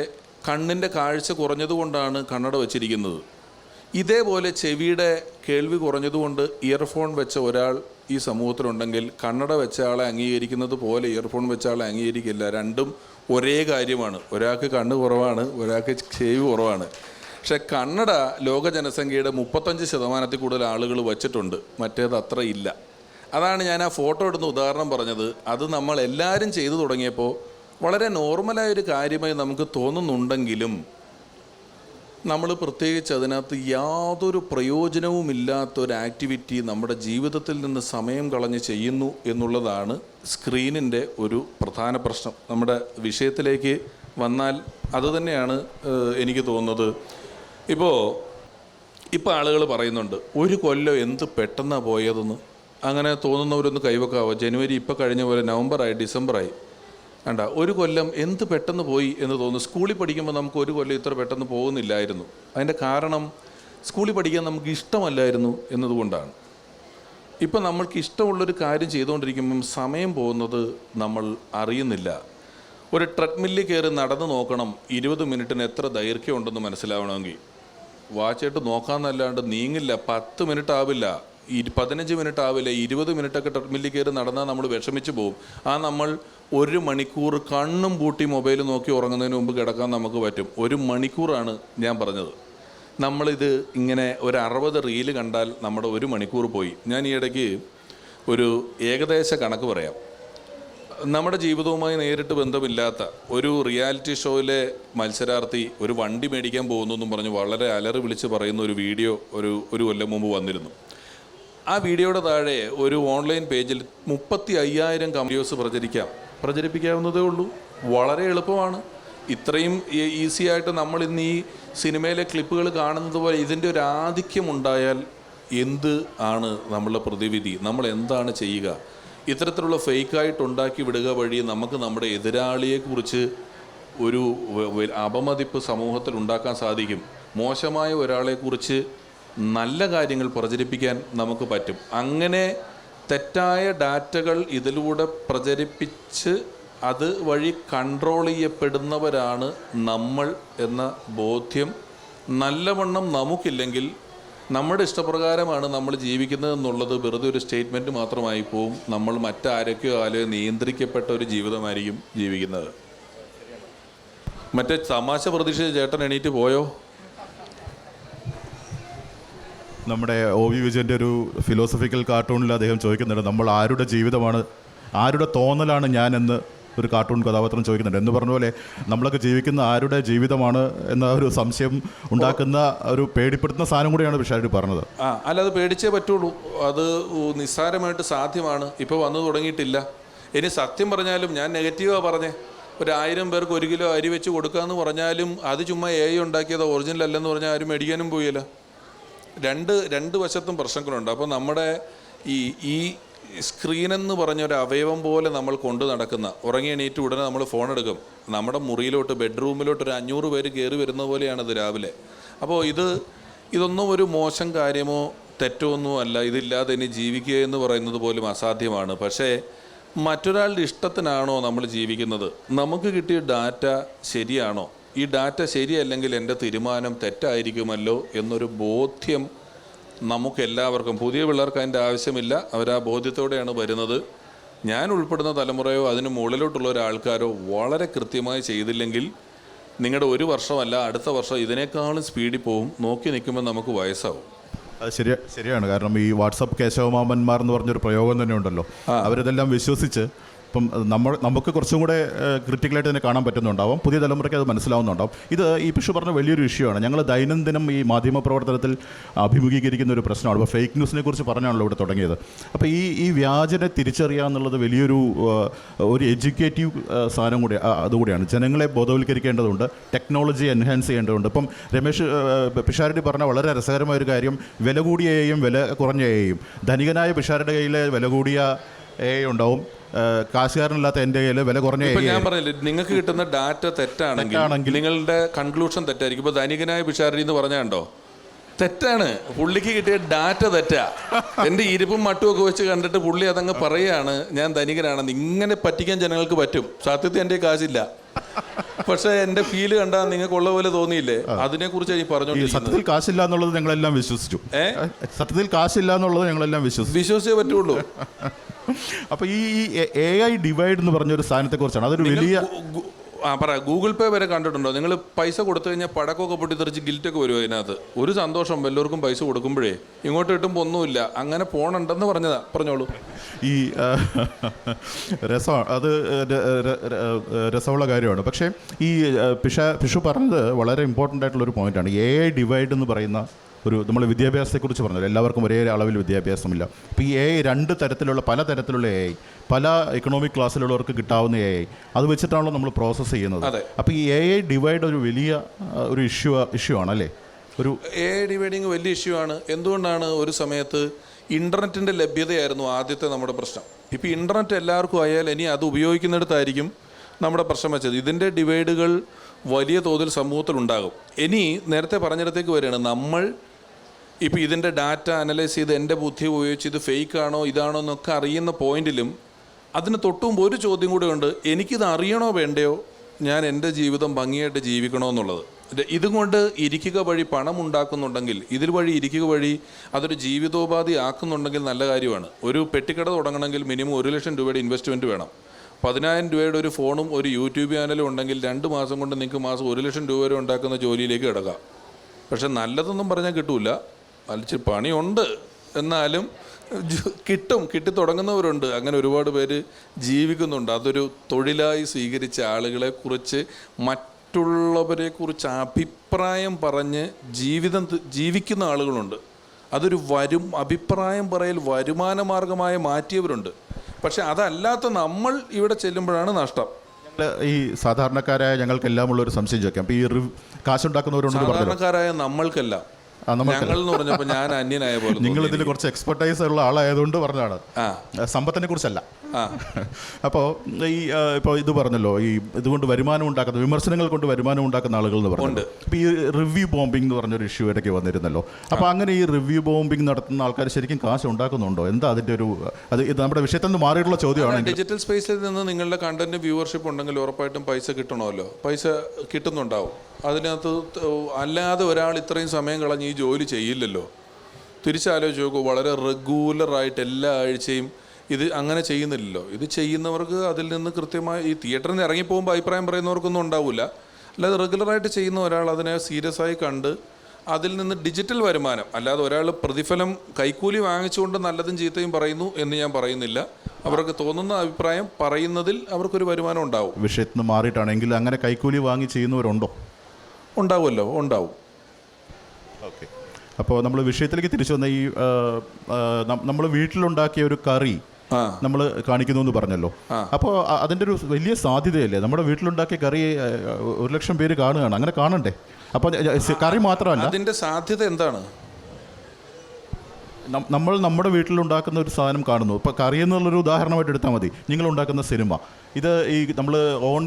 കണ്ണിൻ്റെ കാഴ്ച കുറഞ്ഞതുകൊണ്ടാണ് കണ്ണട വെച്ചിരിക്കുന്നത്. ഇതേപോലെ ചെവിയുടെ കേൾവി കുറഞ്ഞതുകൊണ്ട് ഇയർഫോൺ വെച്ച ഒരാൾ ഈ സമൂഹത്തിലുണ്ടെങ്കിൽ കണ്ണട വെച്ച ആളെ അംഗീകരിക്കുന്നത് പോലെ ഇയർഫോൺ വെച്ച ആളെ അംഗീകരിക്കില്ല. രണ്ടും ഒരേ കാര്യമാണ്. ഒരാൾക്ക് കണ്ണ് കുറവാണ്, ഒരാൾക്ക് ചെവി കുറവാണ്. പക്ഷേ കണ്ണട ലോക ജനസംഖ്യയുടെ 35% കൂടുതൽ ആളുകൾ വച്ചിട്ടുണ്ട്, മറ്റേത് അത്ര ഇല്ല. അതാണ് ഞാൻ ആ ഫോട്ടോ എടുത്ത ഉദാഹരണം പറഞ്ഞത്. അത് നമ്മൾ എല്ലാവരും ചെയ്തു തുടങ്ങിയപ്പോൾ വളരെ നോർമലായൊരു കാര്യമായി നമുക്ക് തോന്നുന്നുണ്ടെങ്കിലും നമ്മൾ പ്രത്യേകിച്ച് അതിനകത്ത് യാതൊരു പ്രയോജനവുമില്ലാത്തൊരു ആക്ടിവിറ്റി നമ്മുടെ ജീവിതത്തിൽ നിന്ന് സമയം കളഞ്ഞ് ചെയ്യുന്നു എന്നുള്ളതാണ് സ്ക്രീനിൻ്റെ ഒരു പ്രധാന പ്രശ്നം. നമ്മുടെ വിഷയത്തിലേക്ക് വന്നാൽ അതുതന്നെയാണ് എനിക്ക് തോന്നുന്നത്. ഇപ്പോൾ ആളുകൾ പറയുന്നുണ്ട് 1 കൊല്ലം എന്ത് പെട്ടെന്നാണ് പോയതെന്ന്. അങ്ങനെ തോന്നുന്നവരൊന്ന് കൈവെക്കാവോ? ജനുവരി ഇപ്പോൾ കഴിഞ്ഞ പോലെ നവംബറായി, ഡിസംബറായി. വേണ്ട, 1 കൊല്ലം എന്ത് പെട്ടെന്ന് പോയി എന്ന് തോന്നുന്നു. സ്കൂളിൽ പഠിക്കുമ്പോൾ നമുക്ക് 1 കൊല്ലം ഇത്ര പെട്ടെന്ന് പോകുന്നില്ലായിരുന്നു. അതിൻ്റെ കാരണം സ്കൂളിൽ പഠിക്കാൻ നമുക്ക് ഇഷ്ടമല്ലായിരുന്നു എന്നതുകൊണ്ടാണ്. ഇപ്പം നമ്മൾക്ക് ഇഷ്ടമുള്ളൊരു കാര്യം ചെയ്തുകൊണ്ടിരിക്കുമ്പം സമയം പോകുന്നത് നമ്മൾ അറിയുന്നില്ല. ഒരു ട്രെഡ്മില്ലിൽ കയറി നടന്ന് നോക്കണം 20 മിനിറ്റിന് എത്ര ദൈർഘ്യം ഉണ്ടെന്ന് മനസ്സിലാവണമെങ്കിൽ. വാച്ചായിട്ട് നോക്കാമെന്നല്ലാണ്ട് നീങ്ങില്ല. 10 മിനിറ്റ് ആവില്ല, 15 മിനിറ്റ് ആവില്ല, 20 മിനിറ്റൊക്കെ ട്രെഡ്മില്ലിൽ കയറി നടന്നാൽ നമ്മൾ വിഷമിച്ച് പോകും. നമ്മൾ 1 മണിക്കൂർ കണ്ണും പൂട്ടി മൊബൈൽ നോക്കി ഉറങ്ങുന്നതിന് മുമ്പ് കിടക്കാൻ നമുക്ക് പറ്റും. 1 മണിക്കൂറാണ് ഞാൻ പറഞ്ഞത്. നമ്മളിത് ഇങ്ങനെ ഒരു 60 റീല് കണ്ടാൽ നമ്മുടെ 1 മണിക്കൂർ പോയി. ഞാൻ ഈ ഇടയ്ക്ക് ഒരു ഏകദേശ കണക്ക് പറയാം. നമ്മുടെ ജീവിതവുമായി നേരിട്ട് ബന്ധമില്ലാത്ത ഒരു റിയാലിറ്റി ഷോയിലെ മത്സരാർത്ഥി ഒരു വണ്ടി മേടിക്കാൻ പോകുന്നു എന്നും പറഞ്ഞ് വളരെ അലറി വിളിച്ച് പറയുന്ന ഒരു വീഡിയോ ഒരു കൊല്ലം മുമ്പ് വന്നിരുന്നു. ആ വീഡിയോയുടെ താഴെ ഒരു ഓൺലൈൻ പേജിൽ 35,000 കമൻറ്റ്സ് പ്രചരിപ്പിക്കാവുന്നതേ ഉള്ളൂ. വളരെ എളുപ്പമാണ്. ഇത്രയും ഈസി ആയിട്ട് നമ്മൾ ഇന്ന് ഈ സിനിമയിലെ ക്ലിപ്പുകൾ കാണുന്നത് പോലെ ഇതിൻ്റെ ഒരു ആധിക്യം ഉണ്ടായാൽ എന്ത് ആണ് നമ്മളുടെ പ്രതിവിധി? നമ്മൾ എന്താണ് ചെയ്യുക? ഇത്തരത്തിലുള്ള ഫേക്കായിട്ട് ഉണ്ടാക്കി വിടുക വഴി നമുക്ക് നമ്മുടെ എതിരാളിയെക്കുറിച്ച് ഒരു അപമതിപ്പ് സമൂഹത്തിൽ ഉണ്ടാക്കാൻ സാധിക്കും. മോശമായ ഒരാളെക്കുറിച്ച് നല്ല കാര്യങ്ങൾ പ്രചരിപ്പിക്കാൻ നമുക്ക് പറ്റും. അങ്ങനെ തെറ്റായ ഡാറ്റകൾ ഇതിലൂടെ പ്രചരിപ്പിച്ച് അത് വഴി കൺട്രോൾ ചെയ്യപ്പെടുന്നവരാണ് നമ്മൾ എന്ന ബോധ്യം നല്ലവണ്ണം നമുക്കില്ലെങ്കിൽ നമ്മുടെ ഇഷ്ടപ്രകാരമാണ് നമ്മൾ ജീവിക്കുന്നത് എന്നുള്ളത് വെറുതെ ഒരു സ്റ്റേറ്റ്മെൻറ്റ് മാത്രമായി പോവും. നമ്മൾ മറ്റാരൊക്കെയോ നിയന്ത്രിക്കപ്പെട്ട ഒരു ജീവിതമായിരിക്കും ജീവിക്കുന്നത്. മറ്റേ തമാശ പ്രതീക്ഷിച്ച ചേട്ടൻ എണീറ്റ് പോയോ? നമ്മുടെ OV വിജയൻ്റെ ഒരു ഫിലോസഫിക്കൽ കാർട്ടൂണിൽ അദ്ദേഹം ചോദിക്കുന്നുണ്ട്, നമ്മൾ ആരുടെ ജീവിതമാണ്, ആരുടെ തോന്നലാണ് ഞാനെന്ന് ഒരു കാർട്ടൂൺ കഥാപാത്രം ചോദിക്കുന്നുണ്ട്. എന്ന് പറഞ്ഞ പോലെ നമ്മളൊക്കെ ജീവിക്കുന്ന ആരുടെ ജീവിതമാണ് എന്ന ഒരു സംശയം ഉണ്ടാക്കുന്ന ഒരു പേടിപ്പെടുത്തുന്ന സാധനം കൂടിയാണ് പിഷാരടി പറഞ്ഞത്. അല്ലാതെ പേടിച്ചേ പറ്റുള്ളൂ. അത് നിസ്സാരമായിട്ട് സാധ്യമാണ്. ഇപ്പോൾ വന്നു തുടങ്ങിയിട്ടില്ല. ഇനി സത്യം പറഞ്ഞാലും ഞാൻ നെഗറ്റീവാണ് പറഞ്ഞേ. 1000 പേർക്ക് 1 കിലോ അരി വെച്ച് കൊടുക്കാമെന്ന് പറഞ്ഞാലും അത് ചുമ്മാ AI ഉണ്ടാക്കിയത്, ഒറിജിനൽ അല്ലെന്ന് പറഞ്ഞാൽ ആരും മേടിക്കാനും പോയില്ല. രണ്ട് വശത്തും പ്രശ്നങ്ങളുണ്ട്. അപ്പോൾ നമ്മുടെ ഈ സ്ക്രീനെന്ന് പറഞ്ഞൊരു അവയവം പോലെ നമ്മൾ കൊണ്ടു നടക്കുന്ന, ഉറങ്ങി എണീറ്റ് ഉടനെ നമ്മൾ ഫോൺ എടുക്കും. നമ്മുടെ മുറിയിലോട്ട് ബെഡ്റൂമിലോട്ട് ഒരു 500 പേര് കയറി വരുന്ന പോലെയാണിത് രാവിലെ. അപ്പോൾ ഇതൊന്നും ഒരു മോശം കാര്യമോ തെറ്റോ ഒന്നും അല്ല. ഇതില്ലാതെ ഇനി ജീവിക്കുക എന്ന് പറയുന്നത് പോലും അസാധ്യമാണ്. പക്ഷേ മറ്റൊരാളുടെ ഇഷ്ടത്തിനാണോ നമ്മൾ ജീവിക്കുന്നത്? നമുക്ക് കിട്ടിയ ഡാറ്റ ശരിയാണോ? ഈ ഡാറ്റ ശരിയല്ലെങ്കിൽ എൻ്റെ തീരുമാനം തെറ്റായിരിക്കുമല്ലോ എന്നൊരു ബോധ്യം നമുക്കെല്ലാവർക്കും, പുതിയ പിള്ളേർക്ക് അതിൻ്റെ ആവശ്യമില്ല. അവരാ ബോധ്യത്തോടെയാണ് വരുന്നത്. ഞാൻ ഉൾപ്പെടുന്ന തലമുറയോ അതിന് മുകളിലോട്ടുള്ള ഒരാൾക്കാരോ വളരെ കൃത്യമായി ചെയ്തില്ലെങ്കിൽ നിങ്ങളുടെ 1 വർഷമല്ല, അടുത്ത വർഷം ഇതിനേക്കാളും സ്പീഡിൽ പോവും. നോക്കി നിൽക്കുമ്പോൾ നമുക്ക് വയസ്സാവും. അത് ശരിയാണ്. കാരണം ഈ വാട്സപ്പ് കേശവമാമന്മാർ എന്ന് പറഞ്ഞൊരു പ്രയോഗം തന്നെ ഉണ്ടല്ലോ. അവരിതെല്ലാം വിശ്വസിച്ച് ഇപ്പം നമുക്ക് കുറച്ചും കൂടെ ക്രിട്ടിക്കലായിട്ട് തന്നെ കാണാൻ പറ്റുന്നുണ്ടാവും. പുതിയ തലമുറയ്ക്ക് അത് മനസ്സിലാവുന്നുണ്ടാവും. ഇത് ഈ പിഷു പറഞ്ഞ വലിയൊരു ഇഷ്യൂ ആണ്. ഞങ്ങൾ ദൈനംദിനം ഈ മാധ്യമപ്രവർത്തനത്തിൽ അഭിമുഖീകരിക്കുന്ന ഒരു പ്രശ്നമാണ്. ഇപ്പോൾ ഫേക്ക് ന്യൂസിനെ കുറിച്ച് പറഞ്ഞാണല്ലോ ഇവിടെ തുടങ്ങിയത്. അപ്പോൾ ഈ വ്യാജനെ തിരിച്ചറിയുക എന്നുള്ളത് വലിയൊരു എഡ്യൂക്കേറ്റീവ് സാധനം കൂടി അതുകൂടിയാണ്. ജനങ്ങളെ ബോധവൽക്കരിക്കേണ്ടതുണ്ട്, ടെക്നോളജി എൻഹാൻസ് ചെയ്യേണ്ടതുണ്ട്. ഇപ്പം പിഷാരടി പറഞ്ഞ വളരെ രസകരമായ ഒരു കാര്യം, വില കൂടിയ എയും വില കുറഞ്ഞ എയും. ധനികനായ പിഷാരടി കയ്യിൽ വില കൂടിയ ഉണ്ടാവും, കാശുകാരനില്ലാത്ത എൻ്റെ കയ്യിൽ വില കുറഞ്ഞ. ഞാൻ പറഞ്ഞില്ലേ, നിങ്ങൾക്ക് കിട്ടുന്ന ഡാറ്റ തെറ്റാണെങ്കിൽ നിങ്ങളുടെ കൺക്ലൂഷൻ തെറ്റായിരിക്കും. ഇപ്പോൾ ധനികനായ പിഷാരടി എന്ന് പറഞ്ഞാണ്ടോ തെറ്റാണ്. പുള്ളിക്ക് കിട്ടിയ ഡാറ്റ തെറ്റാ. എൻ്റെ ഇരിപ്പും മട്ടും ഒക്കെ വെച്ച് കണ്ടിട്ട് പുള്ളി അതങ്ങ് പറയുകയാണ് ഞാൻ ധനികനാണെന്ന്. ഇങ്ങനെ പറ്റിക്കാൻ ജനങ്ങൾക്ക് പറ്റും. സത്യത്തിൽ എൻ്റെ കാശില്ല, പക്ഷെ എൻ്റെ ഫീല് കണ്ടാൽ നിങ്ങൾക്കുള്ള പോലെ തോന്നിയില്ലേ? അതിനെക്കുറിച്ച് എനിക്ക് പറഞ്ഞു. സത്യത്തിൽ കാശില്ല എന്നുള്ളത് ഞങ്ങളെല്ലാം വിശ്വസിച്ചു. സത്യത്തിൽ കാശില്ല എന്നുള്ളത് ഞങ്ങളെല്ലാം വിശ്വസിച്ചേ പറ്റുള്ളൂ. അപ്പോൾ ഈ AI ഡിവൈഡ് എന്ന് പറഞ്ഞൊരു സാധനത്തെക്കുറിച്ചാണ്. അതൊരു വലിയ ഗൂഗിൾ പേ വരെ കണ്ടിട്ടുണ്ടോ? നിങ്ങൾ പൈസ കൊടുത്തു കഴിഞ്ഞാൽ പടക്കമൊക്കെ പൊട്ടിത്തെറിച്ച് ഗിൽറ്റൊക്കെ വരും. അതിനകത്ത് ഒരു സന്തോഷം എല്ലാവർക്കും പൈസ കൊടുക്കുമ്പോഴേ, ഇങ്ങോട്ട് കിട്ടുമ്പോൾ ഒന്നുമില്ല. അങ്ങനെ പോണുണ്ടെന്ന് പറഞ്ഞോളൂ. ഈ രസമാണ്, അത് രസമുള്ള കാര്യമാണ്. പക്ഷേ ഈ പിഷു പറഞ്ഞത് വളരെ ഇമ്പോർട്ടൻ്റ് ആയിട്ടുള്ളൊരു പോയിൻ്റാണ്. AI ഡിവൈഡ് എന്ന് പറയുന്ന നമ്മൾ വിദ്യാഭ്യാസത്തെക്കുറിച്ച് പറഞ്ഞല്ലോ. എല്ലാവർക്കും ഒരേ അളവിൽ വിദ്യാഭ്യാസമില്ല. അപ്പോൾ ഈ AI 2 തരത്തിലുള്ള പല തരത്തിലുള്ള AI, പല എക്കണോമിക് ക്ലാസ്സിലുള്ളവർക്ക് കിട്ടാവുന്ന AI, അത് വെച്ചിട്ടാണല്ലോ നമ്മൾ പ്രോസസ്സ് ചെയ്യുന്നത്. അപ്പോൾ ഈ AI ഡിവൈഡ് ഒരു വലിയ ഒരു ഇഷ്യൂ ആണ് അല്ലേ? ഒരു AI ഡിവൈഡിങ് വലിയ ഇഷ്യൂ ആണ്. എന്തുകൊണ്ടാണ്? ഒരു സമയത്ത് ഇൻ്റർനെറ്റിൻ്റെ ലഭ്യതയായിരുന്നു ആദ്യത്തെ നമ്മുടെ പ്രശ്നം. ഇപ്പോൾ ഇൻ്റർനെറ്റ് എല്ലാവർക്കും ആയാൽ ഇനി അത് ഉപയോഗിക്കുന്നിടത്തായിരിക്കും നമ്മുടെ പ്രശ്നം വെച്ചത്. ഇതിൻ്റെ ഡിവൈഡുകൾ വലിയ തോതിൽ സമൂഹത്തിലുണ്ടാകും. ഇനി നേരത്തെ പറഞ്ഞിടത്തേക്ക് വരികയാണ്. നമ്മൾ ഇപ്പോൾ ഇതിൻ്റെ ഡാറ്റ അനലൈസ് ചെയ്ത് എൻ്റെ ബുദ്ധി ഉപയോഗിച്ച് ഇത് ഫേക്ക് ആണോ ഇതാണോ എന്നൊക്കെ അറിയുന്ന പോയിന്റിലും അതിന് തൊട്ടുമുമ്പ് ഒരു ചോദ്യം കൂടെ ഉണ്ട്, എനിക്കിത് അറിയണോ വേണ്ടയോ, ഞാൻ എൻ്റെ ജീവിതം ഭംഗിയായിട്ട് ജീവിക്കണോ എന്നുള്ളത്. ഇതും കൊണ്ട് ഇരിക്കുക വഴി പണം ഉണ്ടാക്കുന്നുണ്ടെങ്കിൽ, ഇതിൽ വഴി ഇരിക്കുക വഴി അതൊരു ജീവിതോപാധി ആക്കുന്നുണ്ടെങ്കിൽ നല്ല കാര്യമാണ്. ഒരു പെട്ടിക്കട തുടങ്ങണമെങ്കിൽ മിനിമം 1 ലക്ഷം രൂപയുടെ ഇൻവെസ്റ്റ്മെൻറ്റ് വേണം. 10,000 രൂപയുടെ ഒരു ഫോണും ഒരു യൂട്യൂബ് ചാനലും ഉണ്ടെങ്കിൽ 2 മാസം കൊണ്ട് നിങ്ങൾക്ക് മാസം 1 ലക്ഷം രൂപ വരെ ഉണ്ടാക്കുന്ന ജോലിയിലേക്ക് കിടക്കാം. പക്ഷെ നല്ലതൊന്നും പറഞ്ഞാൽ കിട്ടൂല, വലിച്ച് പണിയുണ്ട്, എന്നാലും കിട്ടി തുടങ്ങുന്നവരുണ്ട്. അങ്ങനെ ഒരുപാട് പേര് ജീവിക്കുന്നുണ്ട്. അതൊരു തൊഴിലായി സ്വീകരിച്ച ആളുകളെ കുറിച്ച് മറ്റുള്ളവരെ കുറിച്ച് അഭിപ്രായം പറഞ്ഞ് ജീവിക്കുന്ന ആളുകളുണ്ട്. അതൊരു അഭിപ്രായം പറയൽ വരുമാന മാർഗമായി മാറ്റിയവരുണ്ട്. പക്ഷെ അതല്ലാത്ത നമ്മൾ ഇവിടെ ചെല്ലുമ്പോഴാണ് നഷ്ടം. ഈ സാധാരണക്കാരായ ഞങ്ങൾക്കെല്ലാം ഉള്ള ഒരു സംശയം ചോദിക്കാം. അപ്പോൾ ഈ കാശുണ്ടാക്കുന്നവരുണ്ട്, സാധാരണക്കാരായ നമ്മൾക്കെല്ലാം, ഞങ്ങൾ എന്ന് പറഞ്ഞപ്പോൾ ഞാൻ അന്യനായ പോലെ. നിങ്ങൾ ഇതിൽ കുറച്ച് എക്സ്പെർട്ടൈസ് ഉള്ള ആളായതുകൊണ്ട് പറഞ്ഞതാണ്, സമ്പത്തിനെ കുറിച്ചല്ല. അപ്പോൾ ഇപ്പോൾ ഇത് പറഞ്ഞല്ലോ, ഈ ഇതുകൊണ്ട് വരുമാനം ഉണ്ടാക്കുന്ന, വിമർശനങ്ങൾ കൊണ്ട് വരുമാനം ഉണ്ടാക്കുന്ന ആളുകൾ എന്ന് പറഞ്ഞുണ്ട്. ഇപ്പോൾ ഈ റിവ്യൂ ബോംബിംഗ് എന്ന് പറഞ്ഞൊരു ഇഷ്യൂ ഇടയ്ക്ക് വന്നിരുന്നല്ലോ. അപ്പോൾ അങ്ങനെ ഈ റിവ്യൂ ബോംബിംഗ് നടത്തുന്ന ആൾക്കാർ ശരിക്കും കാശ് ഉണ്ടാക്കുന്നുണ്ടോ? എന്താ അതിൻ്റെ ഒരു, ഇത് നമ്മുടെ വിഷയത്തിൽ നിന്ന് മാറിയിട്ടുള്ള ചോദ്യമാണ്. ഡിജിറ്റൽ സ്പേസിൽ നിന്ന് നിങ്ങളുടെ കണ്ടന്റ് വ്യൂവർഷിപ്പ് ഉണ്ടെങ്കിൽ ഉറപ്പായിട്ടും പൈസ കിട്ടണമല്ലോ. പൈസ കിട്ടുന്നുണ്ടാവും. അതിനകത്ത് അല്ലാതെ ഒരാൾ ഇത്രയും സമയം കളഞ്ഞ് ഈ ജോലി ചെയ്യില്ലല്ലോ. തിരിച്ചാലോചിച്ച് നോക്കൂ, വളരെ റെഗുലറായിട്ട് എല്ലാ ആഴ്ചയും ഇത് അങ്ങനെ ചെയ്യുന്നില്ലല്ലോ. ഇത് ചെയ്യുന്നവർക്ക് അതിൽ നിന്ന് കൃത്യമായി, ഈ തിയേറ്ററിൽ നിന്ന് ഇറങ്ങിപ്പോകുമ്പോൾ അഭിപ്രായം പറയുന്നവർക്കൊന്നും ഉണ്ടാവില്ല. അല്ലാതെ റെഗുലറായിട്ട് ചെയ്യുന്ന ഒരാൾ അതിനെ സീരിയസ് ആയി കണ്ട് അതിൽ നിന്ന് ഡിജിറ്റൽ വരുമാനം, അല്ലാതെ ഒരാൾ പ്രതിഫലം കൈക്കൂലി വാങ്ങിച്ചുകൊണ്ട് നല്ലതും ചീത്തയും പറയുന്നു എന്ന് ഞാൻ പറയുന്നില്ല. അവർക്ക് തോന്നുന്ന അഭിപ്രായം പറയുന്നതിൽ അവർക്കൊരു വരുമാനം ഉണ്ടാവും. വിഷയത്തിൽ നിന്ന് മാറിയിട്ടാണെങ്കിൽ അങ്ങനെ കൈക്കൂലി വാങ്ങി ചെയ്യുന്നവരുണ്ടോ? ഉണ്ടാവുമല്ലോ, ഉണ്ടാവും. ഓക്കെ, അപ്പോൾ നമ്മൾ വിഷയത്തിലേക്ക് തിരിച്ചു വന്ന ഈ നമ്മൾ വീട്ടിലുണ്ടാക്കിയ ഒരു കറി നമ്മൾ കാണിക്കുന്നു എന്ന് പറഞ്ഞല്ലോ. അപ്പോൾ അതിൻ്റെ ഒരു വലിയ സാധ്യതയല്ലേ, നമ്മുടെ വീട്ടിലുണ്ടാക്കിയ കറി 1 ലക്ഷം പേര് കാണുകയാണ്, അങ്ങനെ കാണണ്ടേ? അപ്പോൾ കറി മാത്രമല്ല, അതിൻ്റെ സാധ്യത എന്താണ്? നമ്മൾ നമ്മുടെ വീട്ടിലുണ്ടാക്കുന്ന ഒരു സാധനം കാണുന്നു. ഇപ്പോൾ കറി എന്നുള്ളൊരു ഉദാഹരണമായിട്ട് എടുത്താൽ മതി. നിങ്ങളുണ്ടാക്കുന്ന സിനിമ, ഇത് ഈ നമ്മൾ ഓൺ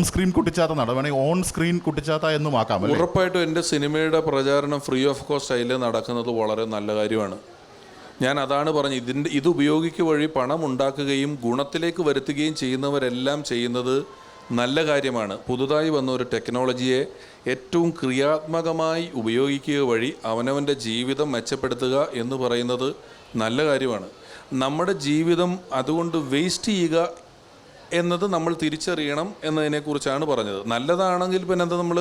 സ്ക്രീൻ കുട്ടിച്ചാത്തന്നാണ്, വേണമെങ്കിൽ ഓൺ സ്ക്രീൻ കുട്ടിച്ചാത്ത എന്നും ആക്കാം. ഉറപ്പായിട്ടും എൻ്റെ സിനിമയുടെ പ്രചാരണം ഫ്രീ ഓഫ് കോസ്റ്റ് അതിൽ നടക്കുന്നത് വളരെ നല്ല കാര്യമാണ്. ഞാൻ അതാണ് പറഞ്ഞത്, ഇത് ഉപയോഗിക്കുക വഴി പണം ഉണ്ടാക്കുകയും ഗുണത്തിലേക്ക് വരുത്തുകയും ചെയ്യുന്നവരെല്ലാം ചെയ്യുന്നത് നല്ല കാര്യമാണ്. പുതുതായി വന്ന ഒരു ടെക്നോളജിയെ ഏറ്റവും ക്രിയാത്മകമായി ഉപയോഗിക്കുക വഴി അവനവൻ്റെ ജീവിതം മെച്ചപ്പെടുത്തുക എന്ന് പറയുന്നത് നല്ല കാര്യമാണ്. നമ്മുടെ ജീവിതം അതുകൊണ്ട് വേസ്റ്റ് ചെയ്യുക എന്നത് നമ്മൾ തിരിച്ചറിയണം എന്നതിനെക്കുറിച്ചാണ് പറഞ്ഞത്. നല്ലതാണെങ്കിൽ പിന്നെ എന്താ നമ്മൾ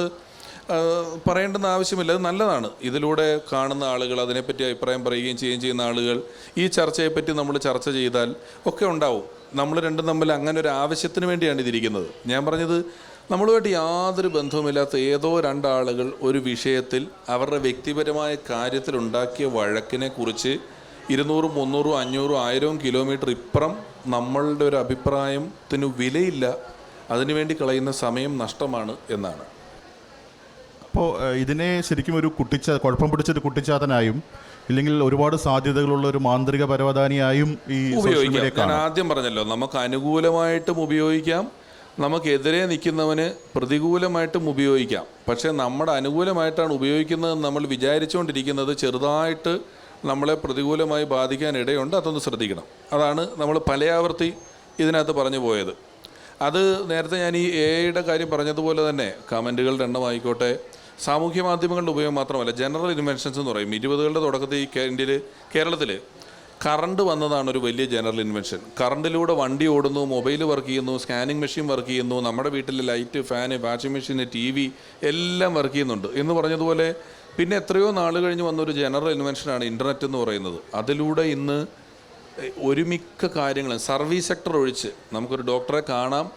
പറയേണ്ടുന്ന ആവശ്യമില്ല, അത് നല്ലതാണ്. ഇതിലൂടെ കാണുന്ന ആളുകൾ, അതിനെപ്പറ്റി അഭിപ്രായം പറയുകയും ചെയ്യുന്ന ആളുകൾ, ഈ ചർച്ചയെപ്പറ്റി നമ്മൾ ചർച്ച ചെയ്താൽ ഒക്കെ ഉണ്ടാവും. നമ്മൾ രണ്ടും തമ്മിൽ അങ്ങനെ ഒരു ആവശ്യത്തിന് വേണ്ടിയാണ് ഇതിരിക്കുന്നത്. ഞാൻ പറഞ്ഞത്, നമ്മളുമായിട്ട് യാതൊരു ബന്ധവുമില്ലാത്ത ഏതോ 2 ആളുകൾ ഒരു വിഷയത്തിൽ അവരുടെ വ്യക്തിപരമായ കാര്യത്തിലുണ്ടാക്കിയ വഴക്കിനെ കുറിച്ച് 200, 300, 500, 1000 കിലോമീറ്റർ ഇപ്പുറം നമ്മളുടെ ഒരു അഭിപ്രായത്തിന് വിലയില്ല. അതിനുവേണ്ടി കളയുന്ന സമയം നഷ്ടമാണ് എന്നാണ്. അപ്പോൾ ഇതിനെ ശരിക്കും ഒരു കുഴപ്പം പിടിച്ചൊരു കുട്ടിച്ചാത്തനായും ഇല്ലെങ്കിൽ ഒരുപാട് സാധ്യതകളുള്ള ഒരു മാന്ത്രിക പരവതാനിയായും ഈ ഉപയോഗിക്കാം. ഞാൻ ആദ്യം പറഞ്ഞല്ലോ, നമുക്ക് അനുകൂലമായിട്ടും ഉപയോഗിക്കാം, നമുക്കെതിരെ നിൽക്കുന്നവന് പ്രതികൂലമായിട്ടും ഉപയോഗിക്കാം. പക്ഷേ നമ്മുടെ അനുകൂലമായിട്ടാണ് ഉപയോഗിക്കുന്നതെന്ന് നമ്മൾ വിചാരിച്ചുകൊണ്ടിരിക്കുന്നത് ചെറുതായിട്ട് നമ്മളെ പ്രതികൂലമായി ബാധിക്കാൻ ഇടയുണ്ട്. അതൊന്ന് ശ്രദ്ധിക്കണം. അതാണ് നമ്മൾ പലയാവർത്തി ഇതിനകത്ത് പറഞ്ഞു പോയത്. അത് നേരത്തെ ഞാൻ ഈ എഐയുടെ കാര്യം പറഞ്ഞതുപോലെ തന്നെ കമൻറ്റുകളുടെ എണ്ണമായിക്കോട്ടെ, സാമൂഹ്യ മാധ്യമങ്ങളുടെ ഉപയോഗം മാത്രമല്ല, ജനറൽ ഇൻവെൻഷൻസ് എന്ന് പറയും. 20കളുടെ തുടക്കത്തിൽ കേരളത്തിൽ കറണ്ട് വന്നതാണ് ഒരു വലിയ ജനറൽ ഇൻവെൻഷൻ. കറണ്ടിലൂടെ വണ്ടി ഓടുന്നു, മൊബൈൽ വർക്ക് ചെയ്യുന്നു, സ്കാനിങ് മെഷീൻ വർക്ക് ചെയ്യുന്നു, നമ്മുടെ വീട്ടിലെ light, fan, washing machine, TV എല്ലാം വർക്ക് ചെയ്യുന്നുണ്ട് എന്ന് പറഞ്ഞതുപോലെ പിന്നെ എത്രയോ നാൾ കഴിഞ്ഞ് വന്നൊരു ജനറൽ ഇൻവെൻഷനാണ് ഇൻ്റർനെറ്റ് എന്ന് പറയുന്നത്. അതിലൂടെ ഇന്ന് ഒരുമിക്ക കാര്യങ്ങളും സർവീസ് സെക്ടർ ഒഴിച്ച് നമുക്കൊരു ഡോക്ടറെ കാണാം,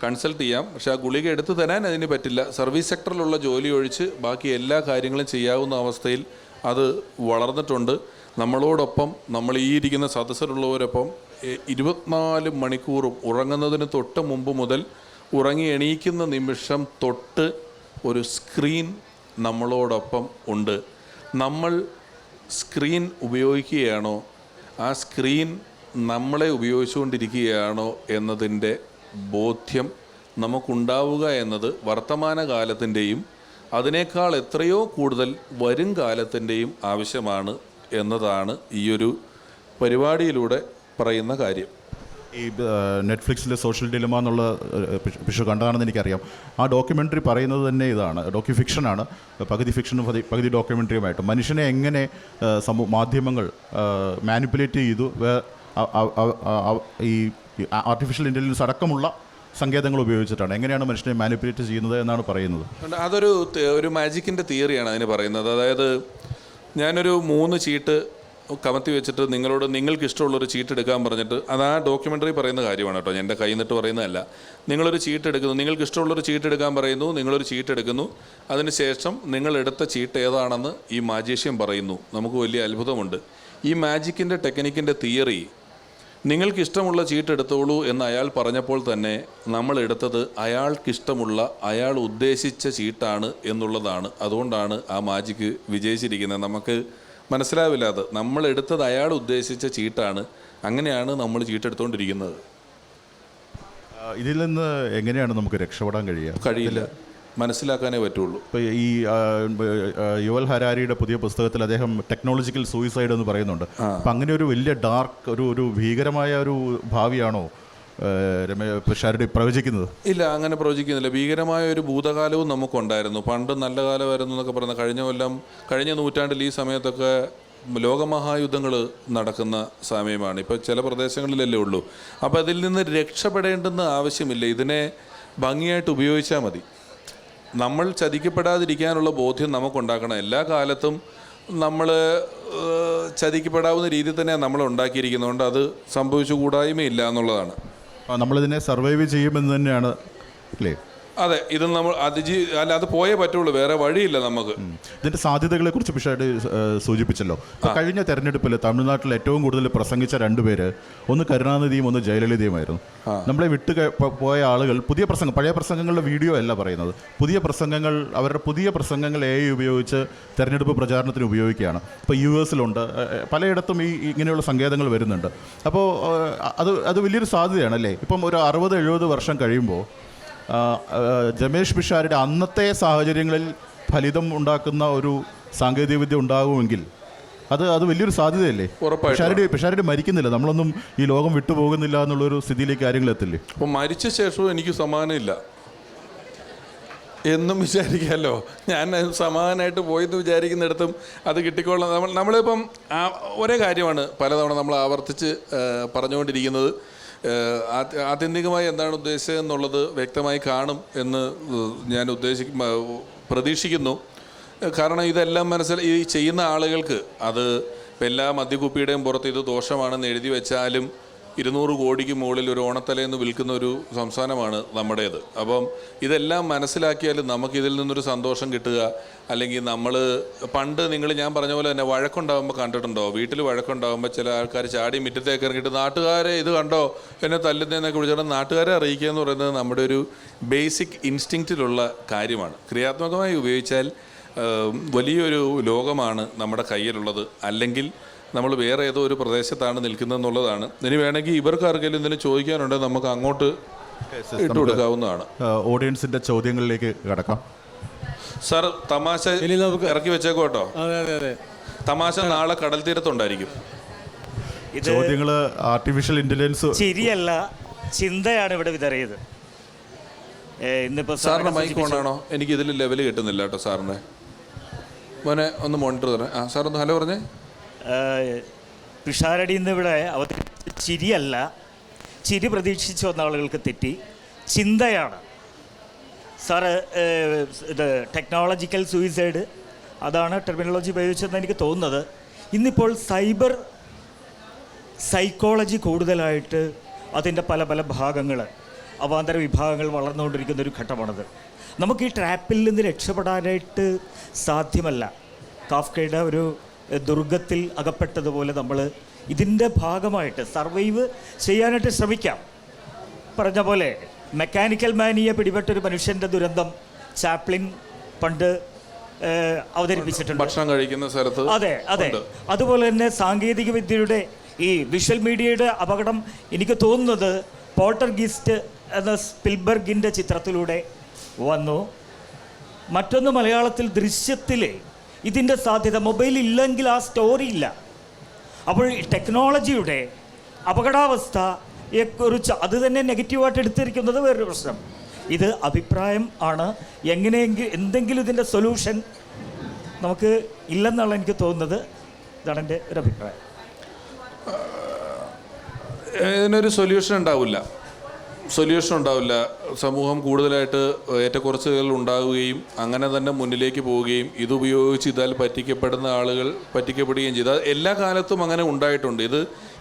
കൺസൾട്ട് ചെയ്യാം, പക്ഷേ ആ ഗുളിക എടുത്തു തരാൻ അതിന് പറ്റില്ല. സർവീസ് സെക്ടറിലുള്ള ജോലി ഒഴിച്ച് ബാക്കി എല്ലാ കാര്യങ്ങളും ചെയ്യാവുന്ന അവസ്ഥയിൽ അത് വളർന്നിട്ടുണ്ട്. നമ്മളോടൊപ്പം, നമ്മൾ ഈ ഇരിക്കുന്ന സദസ്സിലുള്ളവരൊപ്പം 24 മണിക്കൂറും ഉറങ്ങുന്നതിന് തൊട്ട് മുമ്പ് മുതൽ ഉറങ്ങി എണീക്കുന്ന നിമിഷം തൊട്ട് ഒരു സ്ക്രീൻ നമ്മളോടൊപ്പം ഉണ്ട്. നമ്മൾ സ്ക്രീൻ ഉപയോഗിക്കുകയാണോ, ആ സ്ക്രീൻ നമ്മളെ ഉപയോഗിച്ചുകൊണ്ടിരിക്കുകയാണോ എന്നതിൻ്റെ ബോധ്യം നമുക്കുണ്ടാവുക എന്നത് വർത്തമാനകാലത്തിൻ്റെയും അതിനേക്കാൾ എത്രയോ കൂടുതൽ വരും കാലത്തിൻ്റെയും ആവശ്യമാണ് എന്നതാണ് ഈയൊരു പരിപാടിയിലൂടെ പറയുന്ന കാര്യം. ഈ നെറ്റ്ഫ്ലിക്സിലെ സോഷ്യൽ ഡിലമ എന്നുള്ള പിഷു കണ്ടതാണെന്ന് എനിക്കറിയാം. ആ ഡോക്യുമെൻ്ററി പറയുന്നത് തന്നെ ഇതാണ്, ഫിക്ഷനാണ്, പകുതി ഫിക്ഷനും പകുതി ഡോക്യുമെൻ്ററിയുമായിട്ട് മനുഷ്യനെ എങ്ങനെ മാധ്യമങ്ങൾ മാനിപ്പുലേറ്റ് ചെയ്തു, ഈ ആർട്ടിഫിഷ്യൽ ഇൻ്റലിജൻസ് അടക്കമുള്ള സങ്കേതങ്ങൾ ഉപയോഗിച്ചിട്ടാണ് എങ്ങനെയാണ് മനുഷ്യനെ മാനിപ്പുലേറ്റ് ചെയ്യുന്നത് എന്നാണ് പറയുന്നത്. അതൊരു മാജിക്കിൻ്റെ തിയറിയാണ് അതിന് പറയുന്നത്. അതായത് ഞാനൊരു 3 ചീട്ട് കമത്തി വെച്ചിട്ട് നിങ്ങൾക്ക് ഇഷ്ടമുള്ളൊരു ചീട്ട് എടുക്കാൻ പറഞ്ഞിട്ട്, അത് ആ ഡോക്യുമെൻ്ററി പറയുന്ന കാര്യമാണ് കേട്ടോ, എൻ്റെ കയ്യിൽ നിന്നിട്ട് പറയുന്നതല്ല. നിങ്ങളൊരു ചീട്ട് എടുക്കുന്നു, നിങ്ങൾക്ക് ഇഷ്ടമുള്ളൊരു ചീട്ട് എടുക്കാൻ പറയുന്നു, നിങ്ങളൊരു ചീട്ട് എടുക്കുന്നു, അതിനുശേഷം നിങ്ങളെടുത്ത ചീട്ട് ഏതാണെന്ന് ഈ മാജീഷ്യൻ പറയുന്നു. നമുക്ക് വലിയ അത്ഭുതമുണ്ട്. ഈ മാജിക്കിൻ്റെ ടെക്നിക്കിൻ്റെ തിയറി, നിങ്ങൾക്കിഷ്ടമുള്ള ചീട്ട് എടുത്തോളൂ എന്ന് അയാൾ പറഞ്ഞപ്പോൾ തന്നെ നമ്മൾ എടുത്തത് അയാൾക്കിഷ്ടമുള്ള, അയാൾ ഉദ്ദേശിച്ച ചീട്ടാണ് എന്നുള്ളതാണ്. അതുകൊണ്ടാണ് ആ മാജിക്ക് വിജയിച്ചിരിക്കുന്നത്. നമുക്ക് മനസ്സിലാവില്ല, അത് നമ്മൾ എടുത്തത് അയാൾ ഉദ്ദേശിച്ച ചീട്ടാണ്. അങ്ങനെയാണ് നമ്മൾ ചീട്ടെടുത്തുകൊണ്ടിരിക്കുന്നത്. ഇതിൽ നിന്ന് എങ്ങനെയാണ് നമുക്ക് രക്ഷപ്പെടാൻ കഴിയില്ല, മനസ്സിലാക്കാനേ പറ്റുള്ളൂ. ഇപ്പോൾ ഈ യുവൽ ഹരാരിയുടെ പുതിയ പുസ്തകത്തിൽ അദ്ദേഹം ടെക്നോളജിക്കൽ സൂയിസൈഡ് എന്ന് പറയുന്നുണ്ട്. അപ്പം അങ്ങനെ ഒരു വലിയ ഡാർക്ക് ഒരു ഭീകരമായ ഒരു ഭാവിയാണോ പിഷാരടി പ്രവചിക്കുന്നത്? ഇല്ല, അങ്ങനെ പ്രവചിക്കുന്നില്ല. ഭീകരമായ ഒരു ഭൂതകാലവും നമുക്കുണ്ടായിരുന്നു. പണ്ട് നല്ല കാലമായിരുന്നു എന്നൊക്കെ പറയുന്നത് കഴിഞ്ഞ നൂറ്റാണ്ടിൽ ഈ സമയത്തൊക്കെ ലോകമഹായുദ്ധങ്ങൾ നടക്കുന്ന സമയമാണ്. ഇപ്പോൾ ചില പ്രദേശങ്ങളിലല്ലേ ഉള്ളൂ. അപ്പോൾ അതിൽ നിന്ന് രക്ഷപ്പെടേണ്ടെന്ന് ആവശ്യമില്ല. ഇതിനെ ഭംഗിയായിട്ട് ഉപയോഗിച്ചാൽ മതി. നമ്മൾ ചതിക്കപ്പെടാതിരിക്കാനുള്ള ബോധ്യം നമുക്കുണ്ടാക്കണം. എല്ലാ കാലത്തും നമ്മൾ ചതിക്കപ്പെടാവുന്ന രീതിയിൽ തന്നെയാണ് നമ്മൾ ഉണ്ടാക്കിയിരിക്കുന്നതുകൊണ്ട് അത് സംഭവിച്ചു കൂടായ്മയില്ല എന്നുള്ളതാണ്. നമ്മളിതിനെ സർവൈവ് ചെയ്യുമെന്ന് തന്നെയാണ് അല്ലേ? അതെ, ഇത് നമ്മൾ അത് പോയേ പറ്റുള്ളൂ, വേറെ വഴിയില്ല നമുക്ക്. ഇതിൻ്റെ സാധ്യതകളെക്കുറിച്ച് പിഷാരടി സൂചിപ്പിച്ചല്ലോ. കഴിഞ്ഞ തെരഞ്ഞെടുപ്പിൽ തമിഴ്നാട്ടിൽ ഏറ്റവും കൂടുതൽ പ്രസംഗിച്ച 2 പേര്, ഒന്ന് കരുണാനിധിയും ഒന്ന് ജയലളിതയുമായിരുന്നു. നമ്മളെ പോയ ആളുകൾ പഴയ പ്രസംഗങ്ങളുടെ വീഡിയോ അല്ല പറയുന്നത്, അവരുടെ പുതിയ പ്രസംഗങ്ങൾ AI ഉപയോഗിച്ച് തെരഞ്ഞെടുപ്പ് പ്രചാരണത്തിന് ഉപയോഗിക്കുകയാണ്. ഇപ്പോൾ US-ലുണ്ട്, പലയിടത്തും ഇങ്ങനെയുള്ള സങ്കേതങ്ങൾ വരുന്നുണ്ട്. അപ്പോൾ അത് വലിയൊരു സാധ്യതയാണ് അല്ലേ? ഇപ്പം ഒരു 60-70 വർഷം കഴിയുമ്പോൾ രമേഷ് പിഷാരടി അന്നത്തെ സാഹചര്യങ്ങളിൽ ഫലിതം ഉണ്ടാക്കുന്ന ഒരു സാങ്കേതികവിദ്യ ഉണ്ടാകുമെങ്കിൽ അത് വലിയൊരു സാധ്യതയല്ലേ? പിഷാരടി മരിക്കുന്നില്ല, നമ്മളൊന്നും ഈ ലോകം വിട്ടുപോകുന്നില്ല എന്നുള്ളൊരു സ്ഥിതിയിലേക്ക് കാര്യങ്ങൾ എത്തില്ലേ? അപ്പോൾ മരിച്ച ശേഷവും എനിക്ക് സമാനമില്ല എന്നും വിചാരിക്കാമല്ലോ. ഞാൻ സമാധാനമായിട്ട് പോയെന്ന് വിചാരിക്കുന്നിടത്തും അത് കിട്ടിക്കോളാം. നമ്മളിപ്പം ഒരേ കാര്യമാണ് പലതവണ നമ്മൾ ആവർത്തിച്ച് പറഞ്ഞുകൊണ്ടിരിക്കുന്നത്. ആത്യന്തികമായി എന്താണ് ഉദ്ദേശിച്ചത് എന്നുള്ളത് വ്യക്തമായി കാണും എന്ന് ഞാൻ പ്രതീക്ഷിക്കുന്നു. കാരണം ഇതെല്ലാം ഈ ചെയ്യുന്ന ആളുകൾക്ക് അത് എല്ലാ മദ്യക്കുപ്പിയുടെയും പുറത്ത് ഇത് ദോഷമാണെന്ന് എഴുതി വെച്ചാലും 200 കോടിക്ക് മുകളിൽ ഒരു ഓണത്തലേന്ന് വിൽക്കുന്ന ഒരു സംസ്ഥാനമാണ് നമ്മുടേത്. അപ്പം ഇതെല്ലാം മനസ്സിലാക്കിയാലും നമുക്കിതിൽ നിന്നൊരു സന്തോഷം കിട്ടുക, അല്ലെങ്കിൽ നമ്മൾ പണ്ട് ഞാൻ പറഞ്ഞ പോലെ തന്നെ വഴക്കുണ്ടാകുമ്പോൾ കണ്ടിട്ടുണ്ടോ, വീട്ടിൽ വഴക്കുണ്ടാകുമ്പോൾ ചില ആൾക്കാർ ചാടി മുറ്റത്തേക്ക് ഇറങ്ങിയിട്ട് നാട്ടുകാരെ ഇത് കണ്ടോ എന്നെ തല്ലുന്നതെന്നൊക്കെ വിളിച്ചിട്ട് നാട്ടുകാരെ അറിയിക്കുക എന്ന് പറയുന്നത് നമ്മുടെ ഒരു ബേസിക് ഇൻസ്റ്റിങ്ക്റ്റിലുള്ള കാര്യമാണ്. ക്രിയാത്മകമായി ഉപയോഗിച്ചാൽ വലിയൊരു ലോകമാണ് നമ്മുടെ കയ്യിലുള്ളത്. അല്ലെങ്കിൽ നമ്മൾ വേറെ ഏതോ ഒരു പ്രദേശത്താണ് നിൽക്കുന്നതെന്നുള്ളതാണ്. ഇനി വേണമെങ്കിൽ ഇവർക്ക് ആർക്കെങ്കിലും എന്തെങ്കിലും ചോദിക്കാനുണ്ടെങ്കിൽ നമുക്ക് അങ്ങോട്ട് ഇട്ട് കൊടുക്കാവുന്നതാണ്. ഓഡിയൻസിൻ്റെ ചോദ്യങ്ങളിലേക്ക് കടക്കാം. സാർ, തമാശ ഇറക്കി വെച്ചേക്കോ കേട്ടോ. തമാശ നാളെ കടൽ തീരത്തുണ്ടായിരിക്കും. ചോദ്യങ്ങൾ ആർട്ടിഫിഷ്യൽ ഇന്റലിജൻസ് ശരിയല്ല, ചിന്തയാണ് ഇവിടെ വിതറിയത്. സാറിൻ്റെ മൈക്ക് ഓണാണോ? എനിക്ക് ഇതിൽ ലെവൽ കിട്ടുന്നില്ല കേട്ടോ സാറിൻ്റെ. മോനെ ഒന്ന് മോണിറ്റർ തരാം. സാർ ഒന്ന് ഹലോ പറഞ്ഞേ. പിഷാരടി ഇന്നിവിടെ അവതരിപ്പിച്ച ചിരിയല്ല, ചിരി പ്രതീക്ഷിച്ച് വന്ന ആളുകൾക്ക് തെറ്റി, ചിന്തയാണ്. സാറ് ഇത് ടെക്നോളജിക്കൽ സൂയിസൈഡ് അതാണ് ടെർമിനോളജി ഉപയോഗിച്ചതെന്ന് എനിക്ക് തോന്നുന്നത്. ഇന്നിപ്പോൾ സൈബർ സൈക്കോളജി കൂടുതലായിട്ട് അതിൻ്റെ പല പല ഭാഗങ്ങൾ, അവാന്തര വിഭാഗങ്ങൾ വളർന്നുകൊണ്ടിരിക്കുന്ന ഒരു ഘട്ടമാണത്. നമുക്ക് ഈ ട്രാപ്പിൽ നിന്ന് രക്ഷപ്പെടാനായിട്ട് സാധ്യമല്ല. കാഫ്കയുടെ ഒരു ദുർഗത്തിൽ അകപ്പെട്ടതുപോലെ നമ്മൾ ഇതിൻ്റെ ഭാഗമായിട്ട് സർവൈവ് ചെയ്യാനായിട്ട് ശ്രമിക്കാം. പറഞ്ഞ പോലെ മെക്കാനിക്കൽ മാനിയെ പിടിപെട്ടൊരു മനുഷ്യൻ്റെ ദുരന്തം ചാപ്ലിൻ പണ്ട് അവതരിപ്പിച്ചിട്ടുണ്ട്, ഭക്ഷണം കഴിക്കുന്ന സ്ഥലത്ത്. അതെ അതെ. അതുപോലെ തന്നെ സാങ്കേതിക വിദ്യയുടെ ഈ വിഷ്വൽ മീഡിയയുടെ അപകടം എനിക്ക് തോന്നുന്നത് പോൾട്ടർഗീസ്റ്റ് എന്ന സ്പിൽബർഗിൻ്റെ ചിത്രത്തിലൂടെ വന്നു. മറ്റൊന്ന് മലയാളത്തിൽ ദൃശ്യത്തിൽ ഇതിൻ്റെ സാധ്യത, മൊബൈൽ ഇല്ലെങ്കിൽ ആ സ്റ്റോറി ഇല്ല. അപ്പോൾ ടെക്നോളജിയുടെ അപകടാവസ്ഥ കുറിച്ച് അത് തന്നെ നെഗറ്റീവായിട്ട് എടുത്തിരിക്കുന്നത് വേറൊരു പ്രശ്നം. ഇത് അഭിപ്രായം ആണ്. എങ്ങനെയെങ്കിലും എന്തെങ്കിലും ഇതിൻ്റെ സൊല്യൂഷൻ നമുക്ക് ഇല്ലെന്നാണ് എനിക്ക് തോന്നുന്നത്. ഇതാണ് എൻ്റെ ഒരു അഭിപ്രായം. ഇതിനൊരു സൊല്യൂഷൻ ഉണ്ടാവില്ല. സമൂഹം കൂടുതലായിട്ട് ഏറ്റക്കുറച്ചുകൾ ഉണ്ടാവുകയും അങ്ങനെ തന്നെ മുന്നിലേക്ക് പോവുകയും ഇതുപയോഗിച്ച് ഇതാൽ പറ്റിക്കപ്പെടുന്ന ആളുകൾ പറ്റിക്കപ്പെടുകയും ചെയ്തു. എല്ലാ കാലത്തും അങ്ങനെ ഉണ്ടായിട്ടുണ്ട്.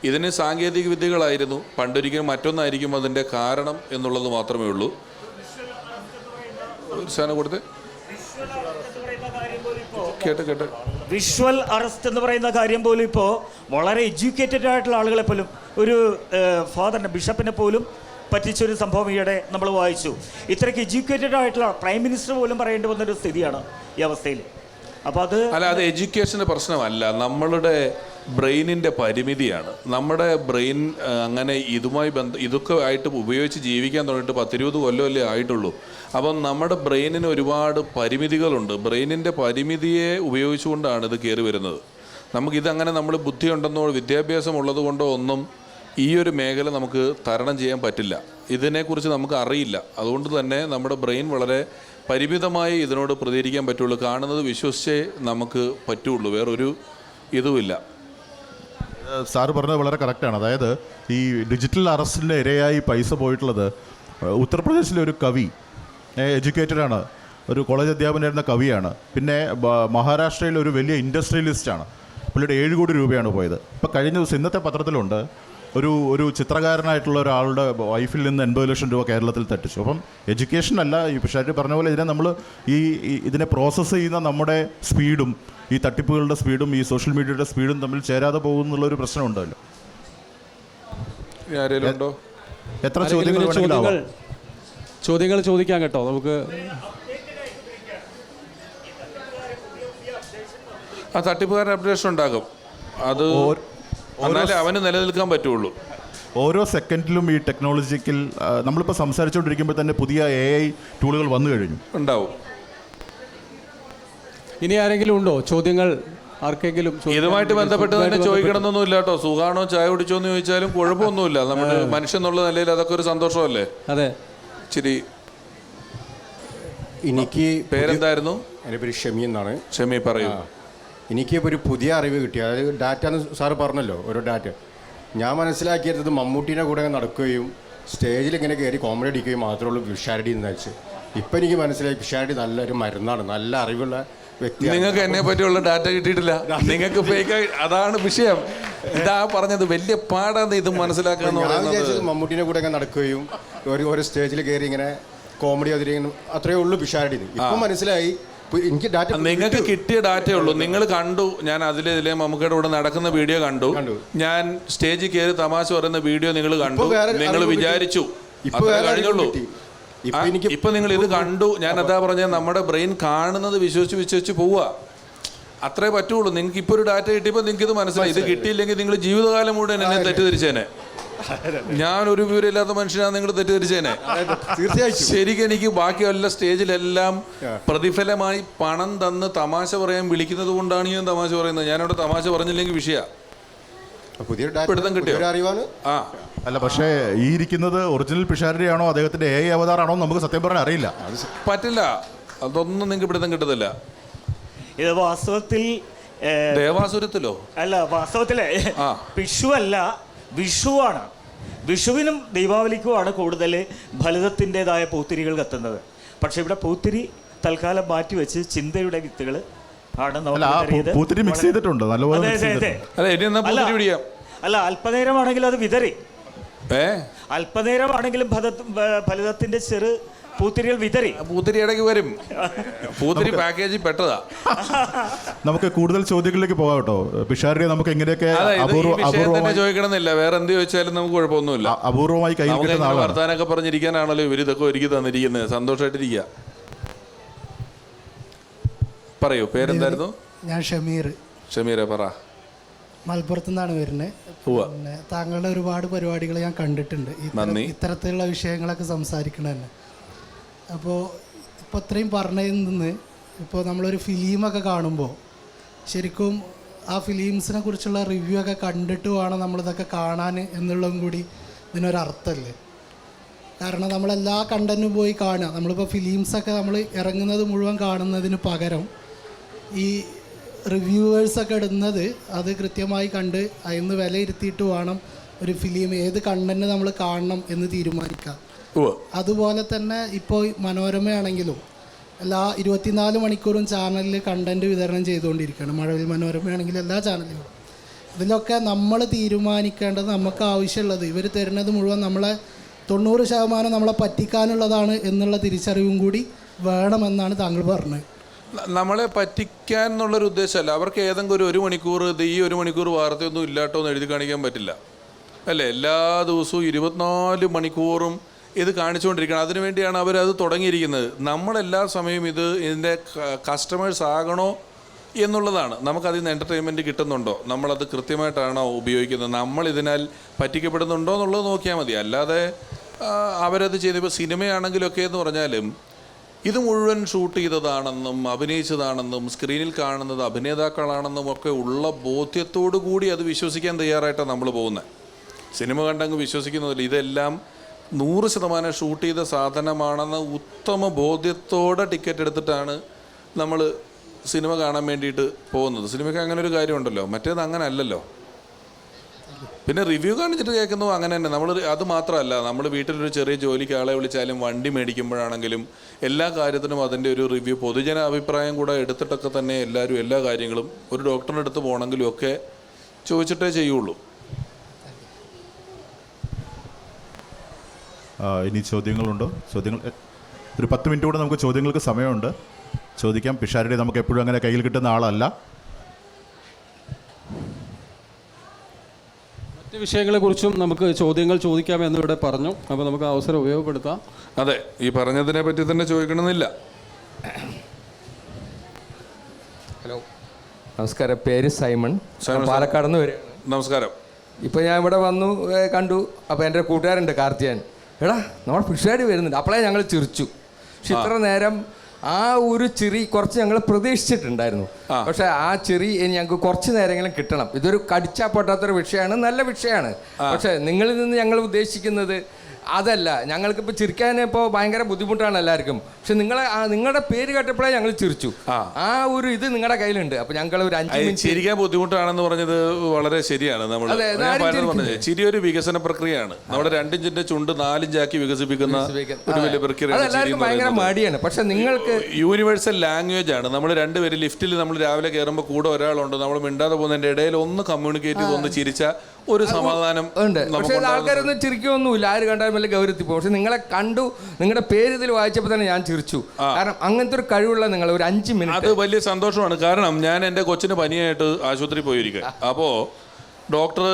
ഇതിന് സാങ്കേതിക വിദ്യകളായിരുന്നു പണ്ടൊരിക്കലും മറ്റൊന്നായിരിക്കും അതിൻ്റെ കാരണം എന്നുള്ളത് മാത്രമേ ഉള്ളൂ. ഒരു സാധനം കൊടുത്ത് കേട്ട് വിഷ്വൽ അറസ്റ്റ് എന്ന് പറയുന്ന കാര്യം പോലും ഇപ്പോൾ വളരെ എഡ്യൂക്കേറ്റഡ് ആയിട്ടുള്ള ആളുകളെ പോലും, ഒരു ഫാദറിനെ ബിഷപ്പിനെ പോലും പറ്റിച്ചൊരു സംഭവം ഈയിടെ നമ്മൾ വായിച്ചു. ഇത്രയ്ക്ക് എഡ്യൂക്കേറ്റഡ് ആയിട്ടുള്ള പ്രൈം മിനിസ്റ്റർ പോലും പറയേണ്ടി വന്നൊരു സ്ഥിതിയാണ് ഈ അവസ്ഥയിൽ. അപ്പോൾ അത് എഡ്യൂക്കേഷൻ്റെ പ്രശ്നമല്ല, നമ്മളുടെ ബ്രെയിനിൻ്റെ പരിമിതിയാണ്. നമ്മുടെ ബ്രെയിൻ അങ്ങനെ ഇതൊക്കെ ആയിട്ട് ഉപയോഗിച്ച് ജീവിക്കാൻ തുടങ്ങിയിട്ട് 10-20 കൊല്ലമല്ലേ ആയിട്ടുള്ളൂ. അപ്പം നമ്മുടെ ബ്രെയിനിന് ഒരുപാട് പരിമിതികളുണ്ട്. ബ്രെയിനിൻ്റെ പരിമിതിയെ ഉപയോഗിച്ചുകൊണ്ടാണ് ഇത് കയറി വരുന്നത്. നമുക്കിതങ്ങനെ നമ്മൾ ബുദ്ധിയുണ്ടെന്നോ വിദ്യാഭ്യാസം ഉള്ളത് കൊണ്ടോ ഒന്നും ഈ ഒരു മേഖല നമുക്ക് തരണം ചെയ്യാൻ പറ്റില്ല. ഇതിനെക്കുറിച്ച് നമുക്ക് അറിയില്ല. അതുകൊണ്ട് തന്നെ നമ്മുടെ ബ്രെയിൻ വളരെ പരിമിതമായി ഇതിനോട് പ്രതികരിക്കാൻ പറ്റുള്ളൂ. കാണുന്നത് വിശ്വസിച്ചേ നമുക്ക് പറ്റുള്ളൂ, വേറൊരു ഇതുമില്ല. സാറ് പറഞ്ഞത് വളരെ കറക്റ്റാണ്. അതായത് ഈ ഡിജിറ്റൽ അറസ്റ്റിൻ്റെ ഇരയായി പൈസ പോയിട്ടുള്ളത് ഉത്തർപ്രദേശിലെ ഒരു കവി, എഡ്യൂക്കേറ്റഡാണ്, ഒരു കോളേജ് അധ്യാപകനായിരുന്ന കവിയാണ്. പിന്നെ മഹാരാഷ്ട്രയിലെ ഒരു വലിയ ഇൻഡസ്ട്രിയലിസ്റ്റാണ്. പുള്ളിയുടെ 7 കോടി രൂപയാണ് പോയത്. ഇപ്പോൾ കഴിഞ്ഞ ദിവസം ഇന്നത്തെ പത്രത്തിലുണ്ട്, ഒരു ചിത്രകാരനായിട്ടുള്ള ഒരാളുടെ വൈഫിൽ നിന്ന് 80 ലക്ഷം രൂപ കേരളത്തിൽ തട്ടിച്ചു. അപ്പം എഡ്യൂക്കേഷൻ അല്ല, ഈ പിഷാരി പറഞ്ഞ പോലെ ഇതിനെ നമ്മൾ ഇതിനെ പ്രോസസ്സ് ചെയ്യുന്ന നമ്മുടെ സ്പീഡും ഈ തട്ടിപ്പുകളുടെ സ്പീഡും ഈ സോഷ്യൽ മീഡിയയുടെ സ്പീഡും തമ്മിൽ ചേരാതെ പോകുന്നുള്ളൊരു പ്രശ്നമുണ്ടല്ലോ. എത്ര ചോദ്യങ്ങൾ ചോദിക്കാം കേട്ടോ. നമുക്ക് ആ തട്ടിപ്പുകാരൻ അപ്ഡേഷൻ ഉണ്ടാകും. അത് എന്നാലേ അവന് നിലനിൽക്കാൻ പറ്റുള്ളൂ. ഓരോ സെക്കൻഡിലും ഈ ടെക്നോളജിക്കൽ നമ്മളിപ്പോൾ സംസാരിച്ചുകൊണ്ടിരിക്കുമ്പോൾ തന്നെ പുതിയ AI ടൂളുകൾ വന്നു കഴിഞ്ഞു. ഉണ്ടാവും. ഇനി ആരെങ്കിലും ഉണ്ടോ ചോദ്യങ്ങൾ? ആർക്കെങ്കിലും ഇതുമായിട്ട് ബന്ധപ്പെട്ട് തന്നെ ചോദിക്കണമെന്നൊന്നും ഇല്ല കേട്ടോ. സുഖാണോ, ചായ കുടിച്ചോ എന്ന് ചോദിച്ചാലും കുഴപ്പമൊന്നുമില്ല. നമ്മുടെ മനുഷ്യൻ എന്നുള്ള നിലയിൽ അതൊക്കെ ഒരു സന്തോഷമല്ലേ. അതെ. ശരി, എനിക്ക് പേരെന്തായിരുന്നു? എൻ്റെ പേര് ഷമി എന്നാണ്. ഷമി, പറയൂ. എനിക്ക് ഒരു പുതിയ അറിവ് കിട്ടി. അതായത് ഡാറ്റ എന്ന് സാറ് പറഞ്ഞല്ലോ, ഓരോ ഡാറ്റ. ഞാൻ മനസ്സിലാക്കിയത് മമ്മൂട്ടീനെ കൂടെ നടക്കുകയും സ്റ്റേജിൽ ഇങ്ങനെ കയറി കോമഡി അടിക്കുകയും മാത്രമേ ഉള്ളൂ പിഷാരടി എന്ന് വെച്ച്. ഇപ്പം എനിക്ക് മനസ്സിലായി പിഷാരടി നല്ലൊരു മരുന്നാണ്, നല്ല അറിവുള്ള വ്യക്തി. നിങ്ങൾക്ക് എന്നെ പറ്റിയുള്ള ഡാറ്റ കിട്ടിയിട്ടില്ല, നിങ്ങൾക്ക് ഫേക്ക്. അതാണ് വിഷയം. ഇതാ പറഞ്ഞത് വലിയ പാടാന്ന് ഇത് മനസ്സിലാക്കാന്ന് പറയുന്നത്. മമ്മൂട്ടീനെ കൂടെ ഇങ്ങനെ നടക്കുകയും ഒരു സ്റ്റേജിൽ കയറി ഇങ്ങനെ കോമഡി അവതരിക്കുന്നു, അത്രയേ ഉള്ളൂ പിഷാരടി. ഇപ്പം മനസ്സിലായി എനിക്ക് ഡാറ്റ. നിങ്ങൾക്ക് കിട്ടിയ ഡാറ്റയേ ഉള്ളൂ. നിങ്ങൾ കണ്ടു, ഞാൻ ഇതിലെ മമ്മൂക്കയുടെ കൂടെ നടക്കുന്ന വീഡിയോ കണ്ടു, ഞാൻ സ്റ്റേജിൽ കയറി തമാശ പറയുന്ന വീഡിയോ നിങ്ങൾ കണ്ടു, നിങ്ങൾ വിചാരിച്ചു കഴിഞ്ഞുള്ളൂ. ഇപ്പൊ നിങ്ങൾ ഇത് കണ്ടു. ഞാൻ അതാ പറഞ്ഞ നമ്മുടെ ബ്രെയിൻ കാണുന്നത് വിശ്വസിച്ച് പോവുക, അത്രേ പറ്റുള്ളൂ. നിങ്ങൾക്ക് ഇപ്പോൾ ഒരു ഡാറ്റ കിട്ടിയപ്പോൾ നിങ്ങൾക്ക് ഇത് മനസ്സിലായി. ഇത് കിട്ടിയില്ലെങ്കിൽ നിങ്ങൾ ജീവിതകാലം മുഴുവൻ എന്നെ തെറ്റിദ്ധരിച്ചേനെ. ഞാനൊരു വിവരമില്ലാത്ത മനുഷ്യനാണ് നിങ്ങൾ തെറ്റിദ്ധരിച്ചേനെ. തീർച്ചയായിട്ടും. ശരിക്കും എനിക്ക് ബാക്കിയുള്ള സ്റ്റേജിലെല്ലാം പ്രതിഫലമായി പണം തന്ന് തമാശ പറയാൻ വിളിക്കുന്നത് കൊണ്ടാണ് ഞാൻ തമാശ പറയുന്നത്. ഞാനവിടെ തമാശ പറഞ്ഞില്ലെങ്കിൽ വിഷയ പിടുത്തം കിട്ടിയോ? ആ അല്ല, പക്ഷേ ഈ ഇരിക്കുന്നത് ഒറിജിനൽ പിഷാരടിയാണോ അദ്ദേഹത്തിന്റെ AI അവതാറാണോ നമുക്ക് സത്യം പറഞ്ഞാൽ അറിയില്ല. പറ്റില്ല, അതൊന്നും നിങ്ങൾക്ക് പിടുത്തം കിട്ടത്തില്ല. ഇത് വാസ്തവത്തിൽ ദേവാസുരത്തിലോ അല്ല, വാസ്തവത്തിലെ വിഷു അല്ല, വിഷുവാണ്. വിഷുവിനും ദീപാവലിക്കുമാണ് കൂടുതൽ ഫലിതത്തിൻ്റെതായ പൂത്തിരികൾ കത്തുന്നത്. പക്ഷെ ഇവിടെ പൂത്തിരി തൽക്കാലം മാറ്റിവെച്ച് ചിന്തയുടെ വിത്തുകൾ ആണ്. പൂത്തിരി മിക്സ് ചെയ്തിട്ടുണ്ട് നല്ലപോലെ. അല്ല, അല്പനേരമാണെങ്കിലും അത് വിതറി, അല്പനേരമാണെങ്കിലും ഫലിതത്തിന്റെ ചെറു പൂത്തിരികൾ വിതറി. പൂത്തിരി ഇടയ്ക്ക് വരും. പൂത്തിരി പാക്കേജിൽ പെട്ടതാ. നമുക്ക് കൂടുതൽ ചോദ്യങ്ങളിലേക്ക് പോകാം കേട്ടോ. പിഷാരടിയെ നമുക്ക് എങ്ങനെയൊക്കെ ചോദിക്കണമെന്നില്ല, വേറെ എന്ത് ചോദിച്ചാലും നമുക്ക് കുഴപ്പമൊന്നുമില്ല. അപൂർവമായി കയ്യിൽ കിട്ടുന്ന ആളാണ്. വർത്താനൊക്കെ പറഞ്ഞിരിക്കാനാണല്ലോ ഇവർ ഇതൊക്കെ ഒരുക്കി തന്നിരിക്കുന്നത്. സന്തോഷമായിട്ടിരിക്കുക. പറയൂ, പേരെന്തായിരുന്നു? ഞാൻ ഷമീർ. ഷമീറെ പറ. മലപ്പുറത്തു നിന്നാണ് വരുന്നത്. പിന്നെ താങ്കളുടെ ഒരുപാട് പരിപാടികൾ ഞാൻ കണ്ടിട്ടുണ്ട്, ഇത്തരത്തിലുള്ള വിഷയങ്ങളൊക്കെ സംസാരിക്കണതന്നെ. അപ്പോൾ ഇത്രയും പറഞ്ഞതിൽ നിന്ന് ഇപ്പോൾ നമ്മളൊരു ഫിലിമൊക്കെ കാണുമ്പോൾ ശരിക്കും ആ ഫിലിംസിനെ കുറിച്ചുള്ള റിവ്യൂ ഒക്കെ കണ്ടിട്ട് വേണം നമ്മളിതൊക്കെ കാണാൻ എന്നുള്ളതും കൂടി ഇതിനൊരർത്ഥമല്ലേ? കാരണം നമ്മളെല്ലാ കണ്ടന്റും പോയി കാണുക. നമ്മളിപ്പോൾ ഫിലിംസൊക്കെ നമ്മൾ ഇറങ്ങുന്നത് മുഴുവൻ കാണുന്നതിന് പകരം ഈ റിവ്യൂവേഴ്സൊക്കെ ഇടുന്നത് അത് കൃത്യമായി കണ്ട് അതിന് വിലയിരുത്തിയിട്ട് വേണം ഒരു ഫിലിം ഏത് കണ്ടന്റ് നമ്മൾ കാണണം എന്ന് തീരുമാനിക്കാം. അതുപോലെ തന്നെ ഇപ്പോൾ മനോരമയാണെങ്കിലും എല്ലാ 24 മണിക്കൂറും ചാനലിൽ കണ്ടന്റ് വിതരണം ചെയ്തുകൊണ്ടിരിക്കുകയാണ്. മഴവിൽ മനോരമയാണെങ്കിലും എല്ലാ ചാനലിലും. ഇതിലൊക്കെ നമ്മൾ തീരുമാനിക്കേണ്ടത്, നമുക്ക് ആവശ്യമുള്ളത് ഇവർ തരുന്നത് മുഴുവൻ നമ്മളെ 90% നമ്മളെ പറ്റിക്കാനുള്ളതാണ് എന്നുള്ള തിരിച്ചറിവും കൂടി വേണമെന്നാണ് താങ്കൾ പറഞ്ഞത്. നമ്മളെ പറ്റിക്കാൻ എന്നുള്ളൊരു ഉദ്ദേശമല്ല. അവർക്ക് ഏതെങ്കിലും ഒരു മണിക്കൂർ ഈ 1 മണിക്കൂർ വാർത്തയൊന്നും ഇല്ലാട്ടോ എന്ന് എഴുതി കാണിക്കാൻ പറ്റില്ല അല്ലേ? എല്ലാ ദിവസവും 24 മണിക്കൂറും ഇത് കാണിച്ചുകൊണ്ടിരിക്കണം. അതിനുവേണ്ടിയാണ് അവരത് തുടങ്ങിയിരിക്കുന്നത്. നമ്മളെല്ലാ സമയവും ഇതിൻ്റെ കസ്റ്റമേഴ്സ് ആകണോ എന്നുള്ളതാണ്. നമുക്കതിൽ നിന്ന് എൻ്റർടൈൻമെൻറ്റ് കിട്ടുന്നുണ്ടോ, നമ്മളത് കൃത്യമായിട്ടാണോ ഉപയോഗിക്കുന്നത്, നമ്മളിതിനാൽ പറ്റിക്കപ്പെടുന്നുണ്ടോ എന്നുള്ളത് നോക്കിയാൽ മതി. അല്ലാതെ അവരത് ചെയ്തപ്പോൾ സിനിമയാണെങ്കിലൊക്കെ എന്ന് പറഞ്ഞാലും ഇത് മുഴുവൻ ഷൂട്ട് ചെയ്തതാണെന്നും അഭിനയിച്ചതാണെന്നും സ്ക്രീനിൽ കാണുന്നത് അഭിനേതാക്കളാണെന്നും ഒക്കെ ഉള്ള ബോധ്യത്തോടു കൂടി അത് വിശ്വസിക്കാൻ തയ്യാറായിട്ടാണ് നമ്മൾ പോകുന്നത്. സിനിമ കണ്ടങ്ങ് വിശ്വസിക്കുന്നതില്ല. ഇതെല്ലാം 100% ഷൂട്ട് ചെയ്ത സാധനമാണെന്ന ഉത്തമ ബോധ്യത്തോടെ ടിക്കറ്റ് എടുത്തിട്ടാണ് നമ്മൾ സിനിമ കാണാൻ വേണ്ടിയിട്ട് പോകുന്നത്. സിനിമയ്ക്ക് അങ്ങനെ ഒരു കാര്യമുണ്ടല്ലോ, മറ്റേത് അങ്ങനെ അല്ലല്ലോ. പിന്നെ റിവ്യൂ കാണിച്ചിട്ട് കേൾക്കുന്നത് അങ്ങനെ തന്നെ. നമ്മൾ അത് മാത്രമല്ല, നമ്മൾ വീട്ടിലൊരു ചെറിയ ജോലിക്ക് ആളെ വിളിച്ചാലും വണ്ടി മേടിക്കുമ്പോഴാണെങ്കിലും എല്ലാ കാര്യത്തിനും അതിൻ്റെ ഒരു റിവ്യൂ, പൊതുജന അഭിപ്രായം കൂടെ എടുത്തിട്ടൊക്കെ തന്നെ എല്ലാവരും എല്ലാ കാര്യങ്ങളും ഒരു ഡോക്ടറിൻ്റെ അടുത്ത് പോകണമെങ്കിലും ഒക്കെ ചോദിച്ചിട്ടേ ചെയ്യുള്ളൂ. ഇനി ചോദ്യങ്ങളുണ്ടോ? ചോദ്യങ്ങൾ ഒരു 10 മിനിറ്റ് കൂടെ നമുക്ക് ചോദ്യങ്ങൾക്ക് സമയമുണ്ട്. ചോദിക്കാം. പിഷാരടി നമുക്ക് എപ്പോഴും അങ്ങനെ കയ്യിൽ കിട്ടുന്ന ആളല്ല. മറ്റ് വിഷയങ്ങളെക്കുറിച്ചും നമുക്ക് ചോദ്യങ്ങൾ ചോദിക്കാമെന്ന് ഇവിടെ പറഞ്ഞു. അപ്പോൾ നമുക്ക് അവസരം ഉപയോഗപ്പെടുത്താം. അതെ, ഈ പറഞ്ഞതിനെ പറ്റി തന്നെ ചോദിക്കണമെന്നില്ല. ഹലോ, നമസ്കാരം. പേര് സൈമൺ, പാലക്കാട് നിന്ന് വരികയാണ്. നമസ്കാരം. ഇപ്പോൾ ഞാൻ ഇവിടെ വന്നു കണ്ടു. അപ്പോൾ എൻ്റെ കൂട്ടുകാരുണ്ട് കാർത്തിയാൻ. എടാ നമ്മൾ പിഷാരടി വരുന്നുണ്ട്. അപ്പോഴേ ഞങ്ങൾ ചിരിച്ചു. പക്ഷെ ഇത്ര നേരം ആ ഒരു ചിരി കുറച്ച് ഞങ്ങൾ പ്രതീക്ഷിച്ചിട്ടുണ്ടായിരുന്നു. പക്ഷെ ആ ചിരി ഞങ്ങൾക്ക് കുറച്ച് നേരമെങ്കിലും കിട്ടണം. ഇതൊരു കടിച്ചാൽ പൊട്ടാത്തൊരു വിഷയമാണ്, നല്ല വിഷയമാണ്. പക്ഷെ നിങ്ങളിൽ നിന്ന് ഞങ്ങൾ ഉദ്ദേശിക്കുന്നത് അതല്ല. ഞങ്ങൾക്കിപ്പോൾ ചിരിക്കാൻ ഇപ്പോൾ ഭയങ്കര ബുദ്ധിമുട്ടാണ് എല്ലാവർക്കും. പക്ഷെ നിങ്ങളുടെ പേര് കേട്ടപ്പോഴേ ഞങ്ങൾ ചിരിച്ചു. ആ ഒരു ഇത് നിങ്ങളുടെ കയ്യിലുണ്ട്. അപ്പോൾ ഞങ്ങൾ ഒരു 5 മിനിറ്റ് ചിരിക്കാൻ ബുദ്ധിമുട്ടാണെന്ന് പറഞ്ഞത് വളരെ ശരിയാണ്. നമ്മൾ പറഞ്ഞത് ചിരി ഒരു വികസന പ്രക്രിയയാണ്. നമ്മുടെ 2 ഇഞ്ചിന്റെ ചുണ്ട് 4 ഇഞ്ചാക്കി വികസിപ്പിക്കുന്ന ഒരു വലിയ പ്രക്രിയയാണ്. എല്ലാവർക്കും ഭയങ്കര മടിയാണ്. പക്ഷെ നിങ്ങൾക്ക് യൂണിവേഴ്സൽ ലാംഗ്വേജ് ആണ്. നമ്മൾ രണ്ടുപേരും ലിഫ്റ്റിൽ നമ്മൾ രാവിലെ കയറുമ്പോൾ കൂടെ ഒരാളുണ്ട്, നമ്മൾ മിണ്ടാതെ പോകുന്നതിന്റെ ഇടയിൽ ഒന്ന് കമ്മ്യൂണിക്കേറ്റ് ചെയ്ത് ഒന്ന് ചിരിച്ച ഒരു സമാധാനം ഉണ്ട്. പക്ഷേ ആൾക്കാരൊന്നും ചിരിക്കൊന്നുമില്ല, ആര് കണ്ടാലും വലിയ ഗൗരവത്തിൽ പോകും. പക്ഷെ നിങ്ങളെ കണ്ടു, നിങ്ങളുടെ പേര് ഇതിൽ വായിച്ചപ്പോൾ തന്നെ ഞാൻ ചിരിച്ചു. കാരണം അങ്ങനത്തെ ഒരു കഴിവുള്ള നിങ്ങൾ ഒരു 5 മിനിറ്റ്, അത് വലിയ സന്തോഷമാണ്. കാരണം ഞാൻ എൻ്റെ കൊച്ചിന് പനിയായിട്ട് ആശുപത്രി പോയിരിക്കുക. അപ്പോൾ ഡോക്ടർ,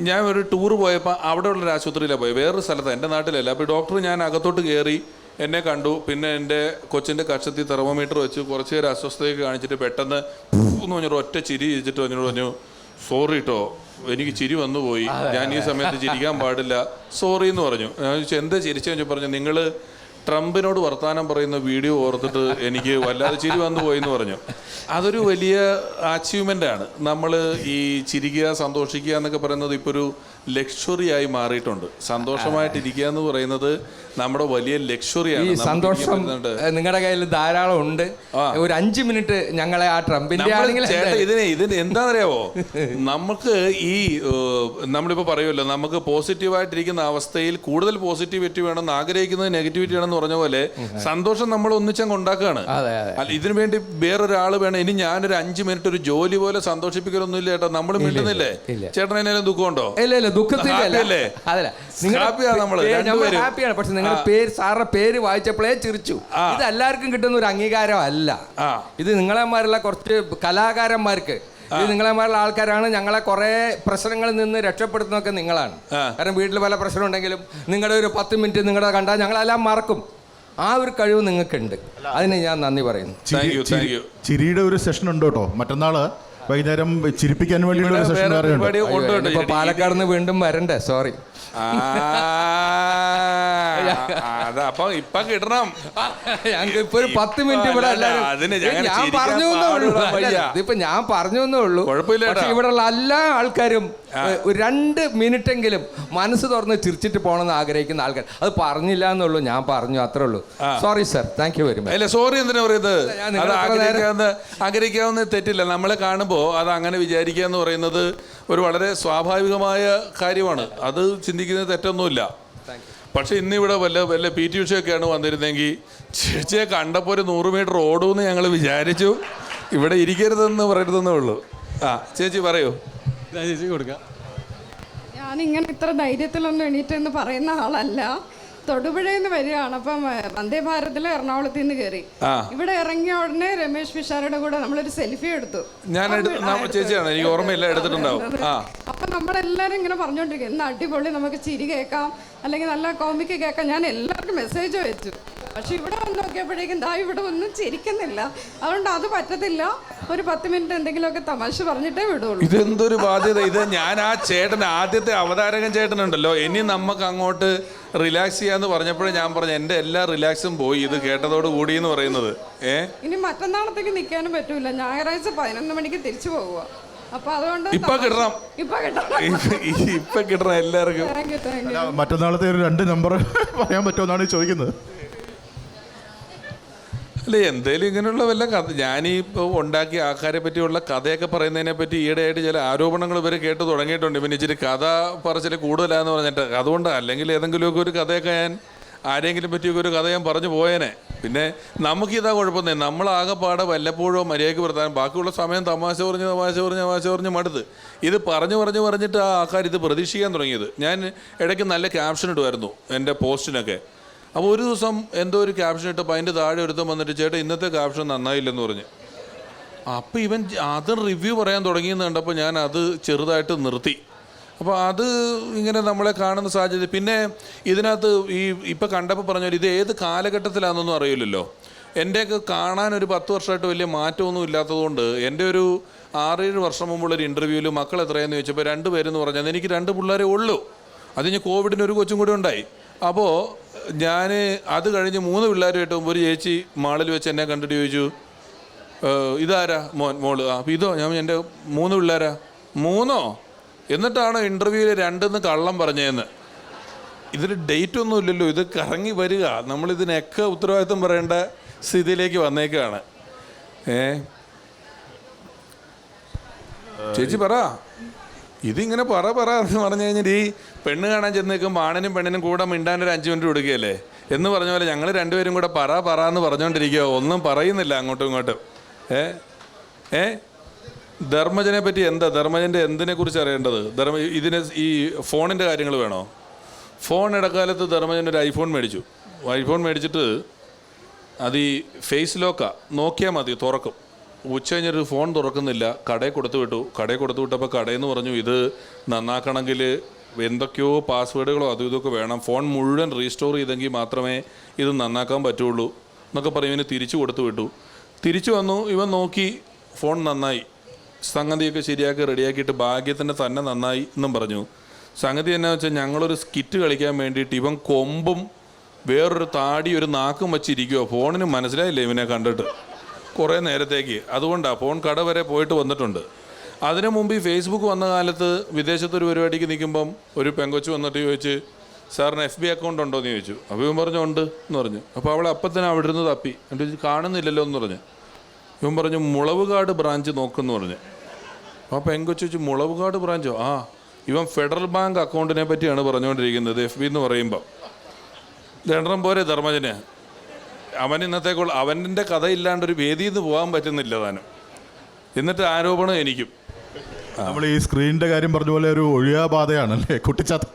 ഞാൻ ഒരു ടൂർ പോയപ്പോൾ അവിടെ ഉള്ളൊരു ആശുപത്രിയിലാണ് പോയത്, വേറൊരു സ്ഥലത്താണ്, എൻ്റെ നാട്ടിലല്ല. അപ്പോൾ ഡോക്ടർ ഞാൻ അകത്തോട്ട് കയറി എന്നെ കണ്ടു. പിന്നെ എൻ്റെ കൊച്ചിൻ്റെ കക്ഷത്തിൽ തെർമോമീറ്റർ വെച്ച് കുറച്ച് നേരം അസ്വസ്ഥതയൊക്കെ കാണിച്ചിട്ട് പെട്ടെന്ന് എന്ന് പറഞ്ഞൊരു ഒറ്റ ചിരി ചിരിച്ചിട്ട് പറഞ്ഞു, സോറി കേട്ടോ, എനിക്ക് ചിരി വന്നു പോയി, ഞാൻ ഈ സമയത്ത് ചിരിക്കാൻ പാടില്ല, സോറി എന്ന് പറഞ്ഞു. ഞാൻ ചോദിച്ചു എന്താ ചിരിച്ചെന്ന് പറഞ്ഞു, നിങ്ങൾ ട്രംപിനോട് വർത്തമാനം പറയുന്ന വീഡിയോ ഓർത്തിട്ട് എനിക്ക് വല്ലാതെ ചിരി വന്നു പോയി എന്ന് പറഞ്ഞു. അതൊരു വലിയ അച്ചീവ്മെൻ്റ് ആണ്. നമ്മൾ ഈ ചിരിക്കുക സന്തോഷിക്കുക എന്നൊക്കെ പറയുന്നത് ഇപ്പോൾ ഒരു ലക്ഷറി ആയി മാറിയിട്ടുണ്ട്. സന്തോഷമായിട്ടിരിക്കുക എന്ന് പറയുന്നത് നമ്മുടെ വലിയ ലക്ഷറിയാണ്. ഈ സന്തോഷം നിങ്ങളുടെ കയ്യിൽ ധാരാളം ഉണ്ട്. ഒരു 5 മിനിറ്റ് ഞങ്ങളെ ആ ട്രംപിന്റെ ഇതിന് എന്താണെന്നറിയാവോ, നമുക്ക് ഈ നമ്മളിപ്പോൾ പറയുമല്ലോ, നമുക്ക് പോസിറ്റീവായിട്ടിരിക്കുന്ന അവസ്ഥയിൽ കൂടുതൽ പോസിറ്റിവിറ്റി വേണമെന്ന് ആഗ്രഹിക്കുന്നത് നെഗറ്റിവിറ്റി ആണെന്ന് പറഞ്ഞ പോലെ സന്തോഷം നമ്മൾ ഒന്നിച്ചങ്ങ് ഉണ്ടാക്കുകയാണ്. ഇതിനു വേണ്ടി വേറൊരാൾ വേണം. ഇനി ഞാനൊരു 5 മിനിറ്റ് ഒരു ജോലി പോലെ സന്തോഷിപ്പിക്കലൊന്നും ഇല്ല ചേട്ടാ. നമ്മൾ മിണ്ടുന്നില്ലേ? ചേട്ടൻ എന്നാലും ദുഃഖമുണ്ടോ? ഹാപ്പിയാണ്. പക്ഷെ നിങ്ങളുടെ പേര്, സാറിന്റെ പേര് വായിച്ചപ്പോഴേ ചിരിച്ചു. ഇത് എല്ലാവർക്കും കിട്ടുന്ന ഒരു അംഗീകാരം അല്ല. ഇത് നിങ്ങളെമാരുള്ള കുറച്ച് കലാകാരന്മാർക്ക്, ഇത് നിങ്ങളെമാരുള്ള ആൾക്കാരാണ് ഞങ്ങളെ കുറെ പ്രശ്നങ്ങളിൽ നിന്ന് രക്ഷപ്പെടുത്തുന്നതൊക്കെ നിങ്ങളാണ്. കാരണം വീട്ടിൽ പല പ്രശ്നം ഉണ്ടെങ്കിലും നിങ്ങളുടെ ഒരു 10 മിനിറ്റ് നിങ്ങളുടെ കണ്ടാൽ ഞങ്ങളെല്ലാം മറക്കും. ആ ഒരു കഴിവ് നിങ്ങൾക്കുണ്ട്. അതിന് ഞാൻ നന്ദി പറയുന്നു. ചിരിയുടെ ഒരു സെഷൻ ഉണ്ട് കേട്ടോ മറ്റന്നാള് വൈകുന്നേരം, ചിരിപ്പിക്കാൻ വേണ്ടിയുള്ള സെഷൻ പാലക്കാട് നിന്ന് വീണ്ടും വരണ്ടേ? സോറി. അതപ്പൊ ഇപ്പൊ കിട്ടണം. ഞങ്ങൾക്ക് ഇപ്പൊ ഒരു 10 മിനിറ്റ് ഇവിടെ എല്ലാവരും- അതിന് ഞാൻ പറഞ്ഞു എന്നേ ഉള്ളൂ. ഇതിപ്പോ ഞാൻ പറഞ്ഞു എന്നേ ഉള്ളൂ. കുഴപ്പമില്ല. പക്ഷെ ഇവിടെയുള്ള എല്ലാ ആൾക്കാരും ഒരു 2 മിനിറ്റെങ്കിലും മനസ്സ് തുറന്ന് ചിരിച്ചിട്ട് പോകണമെന്ന് ആഗ്രഹിക്കുന്ന ആൾക്കാർ. അത് പറഞ്ഞില്ല എന്നുള്ളൂ, ഞാൻ പറഞ്ഞു, അത്രേ ഉള്ളൂ. Sorry sir, thank you very much. അല്ല, സോറി എന്തിനാ പറയുന്നത്? ഞാൻ അത് നിങ്ങളെ ആഗ്രഹിക്കാവുന്ന തെറ്റില്ല. നമ്മളെ കാണുമ്പോൾ അത് അങ്ങനെ വിചാരിക്കുക എന്ന് പറയുന്നത് ഒരു വളരെ സ്വാഭാവികമായ കാര്യമാണ്. അത് ചിന്തിക്കുന്നത് തെറ്റൊന്നുമില്ല. പക്ഷെ ഇന്നിവിടെ വല്ല പി ടി ഉഷയൊക്കെയാണ് വന്നിരുന്നെങ്കിൽ ചേച്ചിയെ കണ്ടപ്പോൾ ഒരു 100 മീറ്റർ ഓടുമെന്ന് ഞങ്ങൾ വിചാരിച്ചു. ഇവിടെ ഇരിക്കരുതെന്ന് പറയരുതെന്നേ ഉള്ളൂ. ചേച്ചി പറയൂ. ചേച്ചി കൊടുക്കാം. ഞാനിങ്ങനെ ഇത്ര ധൈര്യത്തിലൊന്നും എണീറ്റെന്ന് പറയുന്ന ആളല്ല. തൊടുപുഴയിൽ നിന്ന് വരികയാണ്. അപ്പം വന്ദേ ഭാരതിൽ എറണാകുളത്ത് നിന്ന് കയറി ഇവിടെ ഇറങ്ങിയ ഉടനെ രമേശ് പിഷാരയുടെ കൂടെ നമ്മളൊരു സെൽഫി എടുത്തു. ചേച്ചിയാണ്, എനിക്ക് ഓർമ്മയില്ല, എടുത്തിട്ടുണ്ടാവും. അപ്പൊ നമ്മളെല്ലാരും ഇങ്ങനെ പറഞ്ഞോണ്ടിരിക്കും, ഇന്ന് അടിപൊളി, നമുക്ക് ചിരി കേൾക്കാം, അല്ലെങ്കിൽ നല്ല കോമിക്ക് കേൾക്കാം. ഞാൻ എല്ലാവർക്കും മെസ്സേജ് വെച്ചു. പക്ഷെ ഇവിടെ വന്ന് നോക്കിയപ്പോഴേക്കും ഇവിടെ ഒന്നും ചിരിക്കുന്നില്ല. അതുകൊണ്ട് അത് പറ്റത്തില്ല. ഒരു 10 മിനിറ്റ് എന്തെങ്കിലുമൊക്കെ തമാശ പറഞ്ഞിട്ടേ വിടുള്ളൂ. ഇതെന്തൊരു ബാധ്യത ഇത്. ഞാൻ ആ ചേട്ടൻ, ആദ്യത്തെ അവതാരകൻ ചേട്ടനുണ്ടല്ലോ, ഇനി നമുക്ക് അങ്ങോട്ട് റിലാക്സ് ചെയ്യാന്ന് പറഞ്ഞപ്പോഴേ ഞാൻ പറഞ്ഞു എൻ്റെ എല്ലാ റിലാക്സും പോയി ഇത് കേട്ടതോട് കൂടി എന്ന് പറയുന്നത്. ഇനി മറ്റന്നാളത്തേക്ക് നിൽക്കാനും പറ്റൂല. ഞായറാഴ്ച 11 മണിക്ക് തിരിച്ചു പോവുക. അപ്പൊ അതുകൊണ്ട് ഇപ്പൊ കിട്ടണം എല്ലാവർക്കും. മറ്റന്നാളത്തെ ഒരു 2 നമ്പർ പറയാൻ പറ്റുമെന്നാണ് ചോദിക്കുന്നത്. അല്ല, എന്തേലും ഇങ്ങനെയുള്ള വല്ല കഥ, ഞാനീ ഇപ്പോൾ ഉണ്ടാക്കിയ ആൾക്കാരെ പറ്റിയുള്ള കഥയൊക്കെ പറയുന്നതിനെ പറ്റി ഈയിടെയായിട്ട് ചില ആരോപണങ്ങൾ ഇവർ കേട്ട് തുടങ്ങിയിട്ടുണ്ട്. പിന്നെ ഇച്ചിരി കഥ പറച്ചിൽ കൂടുതലാന്ന് പറഞ്ഞിട്ട്. അതുകൊണ്ട് അല്ലെങ്കിൽ ഏതെങ്കിലുമൊക്കെ ഒരു കഥയൊക്കെ ഞാൻ ആരെങ്കിലും പറ്റിയൊക്കെ ഒരു കഥ ഞാൻ പറഞ്ഞു പോയേനെ. പിന്നെ നമുക്കിതാ കുഴപ്പമൊന്നും, നമ്മളാകെപ്പാടെ വല്ലപ്പോഴോ മര്യാദയ്ക്ക് വർത്താനം, ബാക്കിയുള്ള സമയം തമാശ പറഞ്ഞ് മടുത്ത്. ഇത് പറഞ്ഞിട്ട് ആ ആൾക്കാർ ഇത് പ്രതീക്ഷിക്കാൻ തുടങ്ങിയത്. ഞാൻ ഇടയ്ക്ക് നല്ല ക്യാപ്ഷൻ ഇടുമായിരുന്നു എൻ്റെ പോസ്റ്റിനൊക്കെ. അപ്പോൾ ഒരു ദിവസം എന്തോ ഒരു ക്യാപ്ഷൻ ഇട്ടപ്പോൾ അതിൻ്റെ താഴെ ഒരുത്തം വന്നിട്ട് ചേട്ടാ ഇന്നത്തെ ക്യാപ്ഷൻ നന്നായില്ലെന്ന് പറഞ്ഞ്. അപ്പോൾ ഇവൻ അത് റിവ്യൂ പറയാൻ തുടങ്ങിയെന്ന് കണ്ടപ്പോൾ ഞാൻ അത് ചെറുതായിട്ട് നിർത്തി. അപ്പോൾ അത് ഇങ്ങനെ നമ്മളെ കാണുന്ന സാഹചര്യം. പിന്നെ ഇതിനകത്ത് ഇപ്പം കണ്ടപ്പോൾ പറഞ്ഞാൽ ഇത് ഏത് കാലഘട്ടത്തിലാണെന്നൊന്നും അറിയില്ലല്ലോ. എൻ്റെയൊക്കെ കാണാനൊരു 10 വർഷമായിട്ട് വലിയ മാറ്റമൊന്നും ഇല്ലാത്തതുകൊണ്ട് എൻ്റെ ഒരു 6-7 വർഷം മുമ്പുള്ളൊരു ഇൻ്റർവ്യൂവിൽ മക്കൾ എത്രയെന്ന് ചോദിച്ചപ്പോൾ 2 പേരെന്ന് പറഞ്ഞാൽ എനിക്ക് 2 പിള്ളേരേ ഉള്ളൂ. അതിന് കോവിഡിന് ഒരു കൊച്ചും കൂടി ഉണ്ടായി. അപ്പോൾ ഞാൻ അത് കഴിഞ്ഞ് 3 പിള്ളേരുമായിട്ട് ഒരു ചേച്ചി മാളിൽ വെച്ച് എന്നെ കണ്ടിട്ട് ചോദിച്ചു, ഇതാരാ മോള്? അപ്പോൾ ഇതോ? ഞാൻ എൻ്റെ 3 പിള്ളേരാ. 3 എന്നിട്ടാണ് ഇൻ്റർവ്യൂവിൽ 2 കള്ളം പറഞ്ഞതെന്ന്. ഇതിന് ഡേറ്റ് ഒന്നും ഇല്ലല്ലോ, ഇത് കറങ്ങി വരിക. നമ്മളിതിനൊക്കെ ഉത്തരവാദിത്വം പറയേണ്ട സ്ഥിതിയിലേക്ക് വന്നേക്കാണ്. ചേച്ചി പറ, ഇതിങ്ങനെ പറ എന്ന് പറഞ്ഞു കഴിഞ്ഞാൽ ഈ പെണ്ണ് കാണാൻ ചെന്ന് നിൽക്കുമ്പോൾ ആണിനും പെണ്ണിനും കൂടെ മിണ്ടാനൊരു 5 മിനിറ്റ് കൊടുക്കുകയല്ലേ എന്ന് പറഞ്ഞ പോലെ ഞങ്ങൾ 2 പേരും കൂടെ പറ എന്ന് പറഞ്ഞുകൊണ്ടിരിക്കുക. ഒന്നും പറയുന്നില്ല അങ്ങോട്ടും ഇങ്ങോട്ടും. ധർമ്മജനെ പറ്റി എന്താ, ധർമ്മജൻ്റെ എന്തിനെ കുറിച്ച് അറിയേണ്ടത്? ഇതിന് ഈ ഫോണിൻ്റെ കാര്യങ്ങൾ വേണോ? ഫോൺ ഇടക്കാലത്ത് ധർമ്മജൻ ഒരു ഐഫോൺ മേടിച്ചു. ഐഫോൺ മേടിച്ചിട്ട് അത് ഈ ഫേസ് ലോക്കാണ്, നോക്കിയാൽ മതി തുറക്കും. ഉച്ച കഴിഞ്ഞൊരു ഫോൺ തുറക്കുന്നില്ല. കടയിൽ കൊടുത്തു വിട്ടപ്പോൾ കടയിൽ നിന്ന് പറഞ്ഞു ഇത് നന്നാക്കണമെങ്കിൽ എന്തൊക്കെയോ പാസ്വേഡുകളോ അതും ഇതൊക്കെ വേണം, ഫോൺ മുഴുവൻ റീസ്റ്റോർ ചെയ്തെങ്കിൽ മാത്രമേ ഇത് നന്നാക്കാൻ പറ്റുള്ളൂ എന്നൊക്കെ പറയും. ഇവന് തിരിച്ചു കൊടുത്തു വിട്ടു. തിരിച്ചു വന്നു, ഇവൻ നോക്കി, ഫോൺ നന്നായി, സംഗതിയൊക്കെ ശരിയാക്കി റെഡിയാക്കിയിട്ട് ഭാഗ്യത്തിൻ്റെ തന്നെ നന്നായി എന്നും പറഞ്ഞു. സംഗതി എന്നാ വെച്ചാൽ ഞങ്ങളൊരു സ്കിറ്റ് കളിക്കാൻ വേണ്ടിയിട്ട് ഇവൻ കൊമ്പും വേറൊരു താടി ഒരു നാക്കും വച്ചിരിക്കുമോ. ഫോണിന് മനസ്സിലായില്ല ഇവനെ കണ്ടിട്ട് കുറേ നേരത്തേക്ക്. അതുകൊണ്ടാണ് ഫോൺ കട വരെ പോയിട്ട് വന്നിട്ടുണ്ട്. അതിനു മുമ്പ് ഈ ഫേസ്ബുക്ക് വന്ന കാലത്ത് വിദേശത്തൊരു പരിപാടിക്ക് നിൽക്കുമ്പം ഒരു പെങ്കൊച്ച് വന്നിട്ട് ചോദിച്ച് സാറിന് FB അക്കൗണ്ട് ഉണ്ടോ എന്ന് ചോദിച്ചു. അപ്പോൾ ഇവൻ പറഞ്ഞു ഉണ്ട് എന്ന് പറഞ്ഞു. അപ്പോൾ അവൾ അപ്പം തന്നെ അവിടെ ഇരുന്ന് തപ്പി, എന്നിട്ട് കാണുന്നില്ലല്ലോ എന്ന് പറഞ്ഞു. ഇവൻ പറഞ്ഞു മുളവുകാട് ബ്രാഞ്ച് നോക്കുമെന്ന് പറഞ്ഞു. അപ്പോൾ പെങ്കൊച്ച് ചോദിച്ചു മുളവുകാട് ബ്രാഞ്ചോ? ഇവൻ ഫെഡറൽ ബാങ്ക് അക്കൗണ്ടിനെ പറ്റിയാണ് പറഞ്ഞുകൊണ്ടിരിക്കുന്നത് FB എന്ന് പറയുമ്പോൾ. ദണ്ഡം പോരെ ധർമ്മജന്. അവൻ ഇന്നത്തേക്കുള്ള അവൻ്റെ കഥയില്ലാണ്ടൊരു വേദിയിൽ നിന്ന് പോകാൻ പറ്റുന്നില്ല താനും. എന്നിട്ട് ആരോപണം എനിക്കും. നമ്മൾ ഈ സ്ക്രീനിന്റെ കാര്യം പറഞ്ഞ പോലെ ഒരു ഒഴിയാബാധയാണല്ലേ കുട്ടിച്ചാത്ത.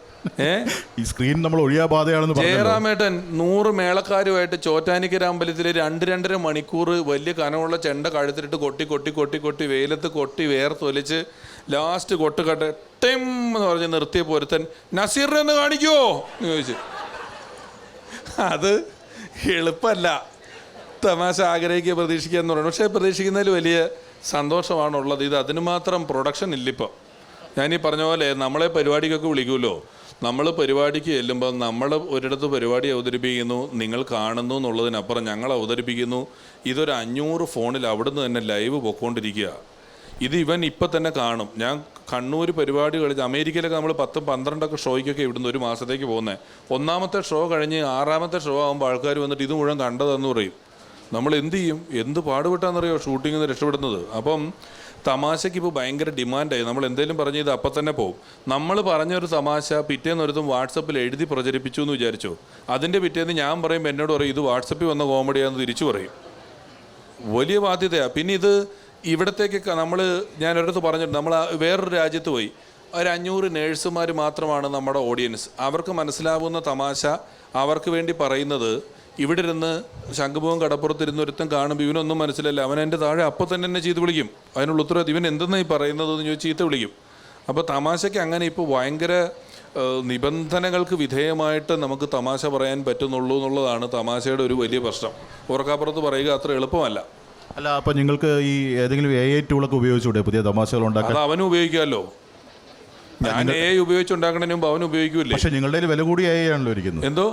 ഈ സ്ക്രീൻ നമ്മൾ ഒഴിയാബാധയാണെന്ന് പറഞ്ഞു. ജയറാമേട്ടൻ 100 മേളക്കാരുമായിട്ട് ചോറ്റാനിക്കര അമ്പലത്തിൽ 2-2.5 മണിക്കൂർ വലിയ കനമുള്ള ചെണ്ട കഴുത്തിലിട്ട് കൊട്ടി വെയിലത്ത് കൊട്ടി വേർത്തൊലിച്ച് ലാസ്റ്റ് കൊട്ടുകട്ടെ ടെം എന്ന് പറഞ്ഞ് നിർത്തിയ പൊരുത്തൻ നസീറിനെ ഒന്ന് കാണിക്കുമോ എന്ന് ചോദിച്ചു. അത് എളുപ്പമല്ല. തമാശ ആഗ്രഹിക്കുക, പ്രതീക്ഷിക്കുക എന്ന് പറയുന്നത്. പക്ഷേ പ്രതീക്ഷിക്കുന്നതിൽ വലിയ സന്തോഷമാണുള്ളത്. ഇത് അതിന് മാത്രം പ്രൊഡക്ഷൻ ഇല്ലിപ്പോൾ. ഞാൻ ഈ പറഞ്ഞ പോലെ നമ്മളെ പരിപാടിക്കൊക്കെ വിളിക്കുമല്ലോ, നമ്മൾ പരിപാടിക്ക് ചെല്ലുമ്പോൾ നമ്മൾ ഒരിടത്ത് പരിപാടി അവതരിപ്പിക്കുന്നു, നിങ്ങൾ കാണുന്നു എന്നുള്ളതിനപ്പുറം ഞങ്ങൾ അവതരിപ്പിക്കുന്നു. ഇതൊരു 500 ഫോണിൽ അവിടുന്ന് തന്നെ ലൈവ് പൊയ്ക്കൊണ്ടിരിക്കുക. ഇത് ഇവൻ ഇപ്പം തന്നെ കാണും. ഞാൻ കണ്ണൂർ പരിപാടി കളിച്ച് അമേരിക്കയിലൊക്കെ നമ്മൾ 10-12 ഷോയ്ക്കൊക്കെ ഇവിടുന്ന് ഒരു മാസത്തേക്ക് പോകുന്നത്. 1ാമത്തെ ഷോ കഴിഞ്ഞ് 6ാമത്തെ ഷോ ആകുമ്പോൾ ആൾക്കാർ വന്നിട്ട് ഇത് മുഴുവൻ കണ്ടതെന്ന് പറയും. നമ്മൾ എന്ത് ചെയ്യും? എന്ത് പാടുപെട്ടാണെന്നറിയോ ഷൂട്ടിങ്ങിൽ നിന്ന് രക്ഷപ്പെടുന്നത്. അപ്പം തമാശയ്ക്ക് ഇപ്പോൾ ഭയങ്കര ഡിമാൻഡായി. നമ്മൾ എന്തെങ്കിലും പറഞ്ഞ് ഇത് അപ്പം തന്നെ പോകും. നമ്മൾ പറഞ്ഞൊരു തമാശ പിറ്റേന്ന് ഒരുത്തും വാട്സപ്പിൽ എഴുതി പ്രചരിപ്പിച്ചു എന്ന് വിചാരിച്ചോ, അതിൻ്റെ പിറ്റേന്ന് ഞാൻ പറയുമ്പോൾ എന്നോട് പറയും ഇത് വാട്സപ്പിൽ വന്ന കോമഡിയാണെന്ന് തിരിച്ചു പറയും. വലിയ ബാധ്യതയാണ്. പിന്നെ ഇത് ഇവിടത്തേക്കൊക്കെ ഞാൻ ഒരിടത്ത് പറഞ്ഞിട്ടുണ്ട്, നമ്മൾ വേറൊരു രാജ്യത്ത് പോയി ഒരു 500 നേഴ്സുമാർ മാത്രമാണ് നമ്മുടെ ഓഡിയൻസ്. അവർക്ക് മനസ്സിലാവുന്ന തമാശ അവർക്ക് വേണ്ടി പറയുന്നത് ഇവിടെ ഇരുന്ന് ശംഖുമുഖം കടപ്പുറത്തിരുന്ന് ഒരുത്തം കാണുമ്പോൾ ഇവനൊന്നും മനസ്സിലല്ല, അവൻ എൻ്റെ താഴെ അപ്പോൾ തന്നെ ചെയ്ത് വിളിക്കും. അതിനുള്ള ഉത്തരവാദിത്വം ഇവൻ എന്തെന്നാണ് ഈ പറയുന്നതെന്ന് ചോദിച്ച് ചീത്ത വിളിക്കും. അപ്പോൾ തമാശയ്ക്ക് അങ്ങനെ ഇപ്പോൾ ഭയങ്കര നിബന്ധനകൾക്ക് വിധേയമായിട്ട് നമുക്ക് തമാശ പറയാൻ പറ്റുന്നുള്ളൂ എന്നുള്ളതാണ് തമാശയുടെ ഒരു വലിയ പ്രശ്നം. ഓർക്കാപ്പുറത്ത് പറയുക അത്ര എളുപ്പമല്ല. അല്ല, അപ്പോൾ നിങ്ങൾക്ക് ഈ ഏതെങ്കിലും AI ടൂളൊക്കെ ഉപയോഗിച്ചുകൂടെ പുതിയ തമാശകൾ ഉണ്ടാക്കാൻ? അത് അവനും ഉപയോഗിക്കാമല്ലോ. ഞാൻ AI ഉപയോഗിച്ചുണ്ടാക്കണതിന് മുമ്പ് അവൻ ഉപയോഗിക്കൂല്ലേ? പക്ഷേ നിങ്ങളുടെ വില കൂടി AI ആണല്ലോ ഇരിക്കുന്നത്. എന്തോ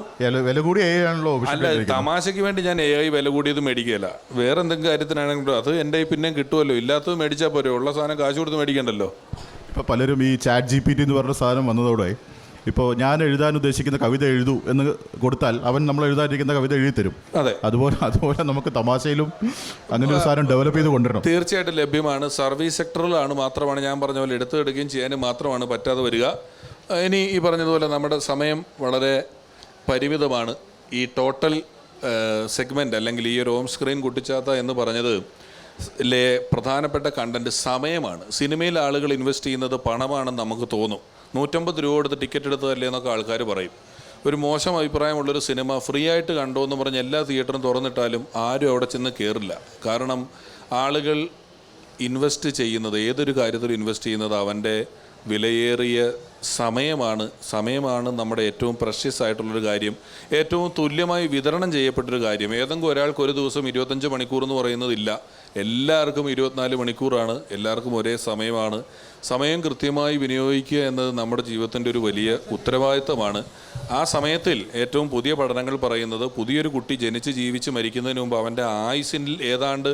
വില കൂടി AI ആണല്ലോ. അല്ല, തമാശയ്ക്ക് വേണ്ടി ഞാൻ AI വില കൂടിയത് മേടിക്കുകയല്ല. വേറെ എന്തെങ്കിലും കാര്യത്തിനാണെങ്കിലും അത് എൻ്റെ പിന്നെയും കിട്ടുമല്ലോ. ഇല്ലാത്തത് മേടിച്ചാൽ പോരെ, ഉള്ള സാധനം കാശ് കൊടുത്ത് മേടിക്കണ്ടല്ലോ. ഇപ്പോൾ പലരും ഈ ChatGPT എന്ന് പറഞ്ഞ സാധനം വന്നതോടെ ഇപ്പോൾ ഞാൻ എഴുതാൻ ഉദ്ദേശിക്കുന്ന കവിത എഴുതൂ എന്ന് കൊടുത്താൽ അവൻ നമ്മൾ എഴുതാനിരിക്കുന്ന കവിത എഴുതി തരും. അതെ, അതുപോലെ നമുക്ക് തമാശയിലും അങ്ങനെ ഒരു സാധനം ഡെവലപ്പ് ചെയ്ത് കൊണ്ടുവരണം. തീർച്ചയായിട്ടും ലഭ്യമാണ്. സർവീസ് സെക്ടറിലാണ് മാത്രമാണ് ഞാൻ പറഞ്ഞ പോലെ എടുത്തെടുക്കുകയും ചെയ്യാനും മാത്രമാണ് പറ്റാതെ വരിക. ഇനി ഈ പറഞ്ഞതുപോലെ നമ്മുടെ സമയം വളരെ പരിമിതമാണ്. ഈ ടോട്ടൽ സെഗ്മെൻറ്റ് അല്ലെങ്കിൽ ഈ ഒരു ഹോം സ്ക്രീൻ കുട്ടിച്ചാത്ത എന്ന് പറഞ്ഞത് പ്രധാനപ്പെട്ട കണ്ടൻറ്റ് സമയമാണ്. സിനിമയിൽ ആളുകൾ ഇൻവെസ്റ്റ് ചെയ്യുന്നത് പണമാണെന്ന് നമുക്ക് തോന്നും. 150 രൂപ കൊടുത്ത് ടിക്കറ്റ് എടുത്തതല്ലേ എന്നൊക്കെ ആൾക്കാർ പറയും. ഒരു മോശം അഭിപ്രായമുള്ളൊരു സിനിമ ഫ്രീ ആയിട്ട് കണ്ടോ എന്ന് പറഞ്ഞ് എല്ലാ തിയേറ്ററും തുറന്നിട്ടാലും ആരും അവിടെ ചെന്ന് കയറില്ല. കാരണം ആളുകൾ ഇൻവെസ്റ്റ് ചെയ്യുന്നത്, ഏതൊരു കാര്യത്തിലും ഇൻവെസ്റ്റ് ചെയ്യുന്നത് അവൻ്റെ വിലയേറിയ സമയമാണ് നമ്മുടെ ഏറ്റവും പ്രഷ്യസ് ആയിട്ടുള്ളൊരു കാര്യം, ഏറ്റവും തുല്യമായി വിതരണം ചെയ്യപ്പെട്ടൊരു കാര്യം. ഏതെങ്കിലും ഒരാൾക്ക് ഒരു ദിവസം 25 മണിക്കൂർ എന്ന് പറയുന്നതില്ല. എല്ലാവർക്കും 24 മണിക്കൂറാണ്, എല്ലാവർക്കും ഒരേ സമയമാണ്. സമയം കൃത്യമായി വിനിയോഗിക്കുക എന്നത് നമ്മുടെ ജീവിതത്തിൻ്റെ ഒരു വലിയ ഉത്തരവാദിത്തമാണ്. ആ സമയത്തിൽ ഏറ്റവും പുതിയ പഠനങ്ങൾ പറയുന്നത് പുതിയൊരു കുട്ടി ജനിച്ച് ജീവിച്ച് മരിക്കുന്നതിന് മുമ്പ് അവൻ്റെ ആയുസ്സിൽ ഏതാണ്ട്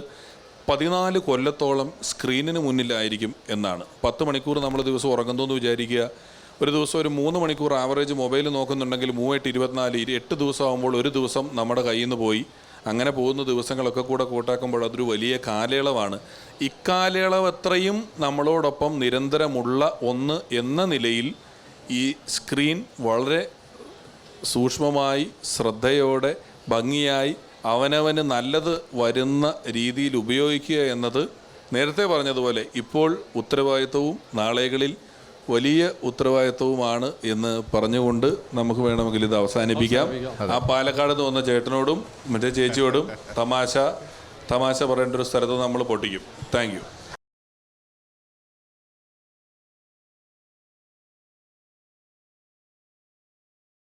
14 കൊല്ലത്തോളം സ്ക്രീനിന് മുന്നിലായിരിക്കും എന്നാണ്. 10 മണിക്കൂർ നമ്മൾ ദിവസം ഉറങ്ങുന്നു എന്ന് വിചാരിക്കുക. ഒരു ദിവസം ഒരു 3 മണിക്കൂർ ആവറേജ് മൊബൈൽ നോക്കുന്നുണ്ടെങ്കിൽ 3-8-24 8 ദിവസം ആകുമ്പോൾ ഒരു ദിവസം നമ്മുടെ കയ്യിൽ നിന്ന് പോയി. അങ്ങനെ പോകുന്ന ദിവസങ്ങളൊക്കെ കൂടെ കൂട്ടാക്കുമ്പോൾ അതൊരു വലിയ കാലയളവാണ്. ഇക്കാലയളവ് അത്രയും നമ്മളോടൊപ്പം നിരന്തരമുള്ള ഒന്ന് എന്ന നിലയിൽ ഈ സ്ക്രീൻ വളരെ സൂക്ഷ്മമായി ശ്രദ്ധയോടെ ഭംഗിയായി അവനവന് നല്ലത് വരുന്ന രീതിയിൽ ഉപയോഗിക്കുക എന്നത് നേരത്തെ പറഞ്ഞതുപോലെ ഇപ്പോൾ ഉത്തരവാദിത്വവും നാളെകളിൽ വലിയ ഉത്തരവാദിത്വവുമാണ് എന്ന് പറഞ്ഞുകൊണ്ട് നമുക്ക് വേണമെങ്കിൽ ഇത് അവസാനിപ്പിക്കാം. ആ പാലക്കാട് നിന്ന് വന്ന ചേട്ടനോടും മറ്റേ ചേച്ചിയോടും തമാശ പറയേണ്ട ഒരു സ്ഥലത്ത് നമ്മൾ പൊട്ടിക്കും. Thank you.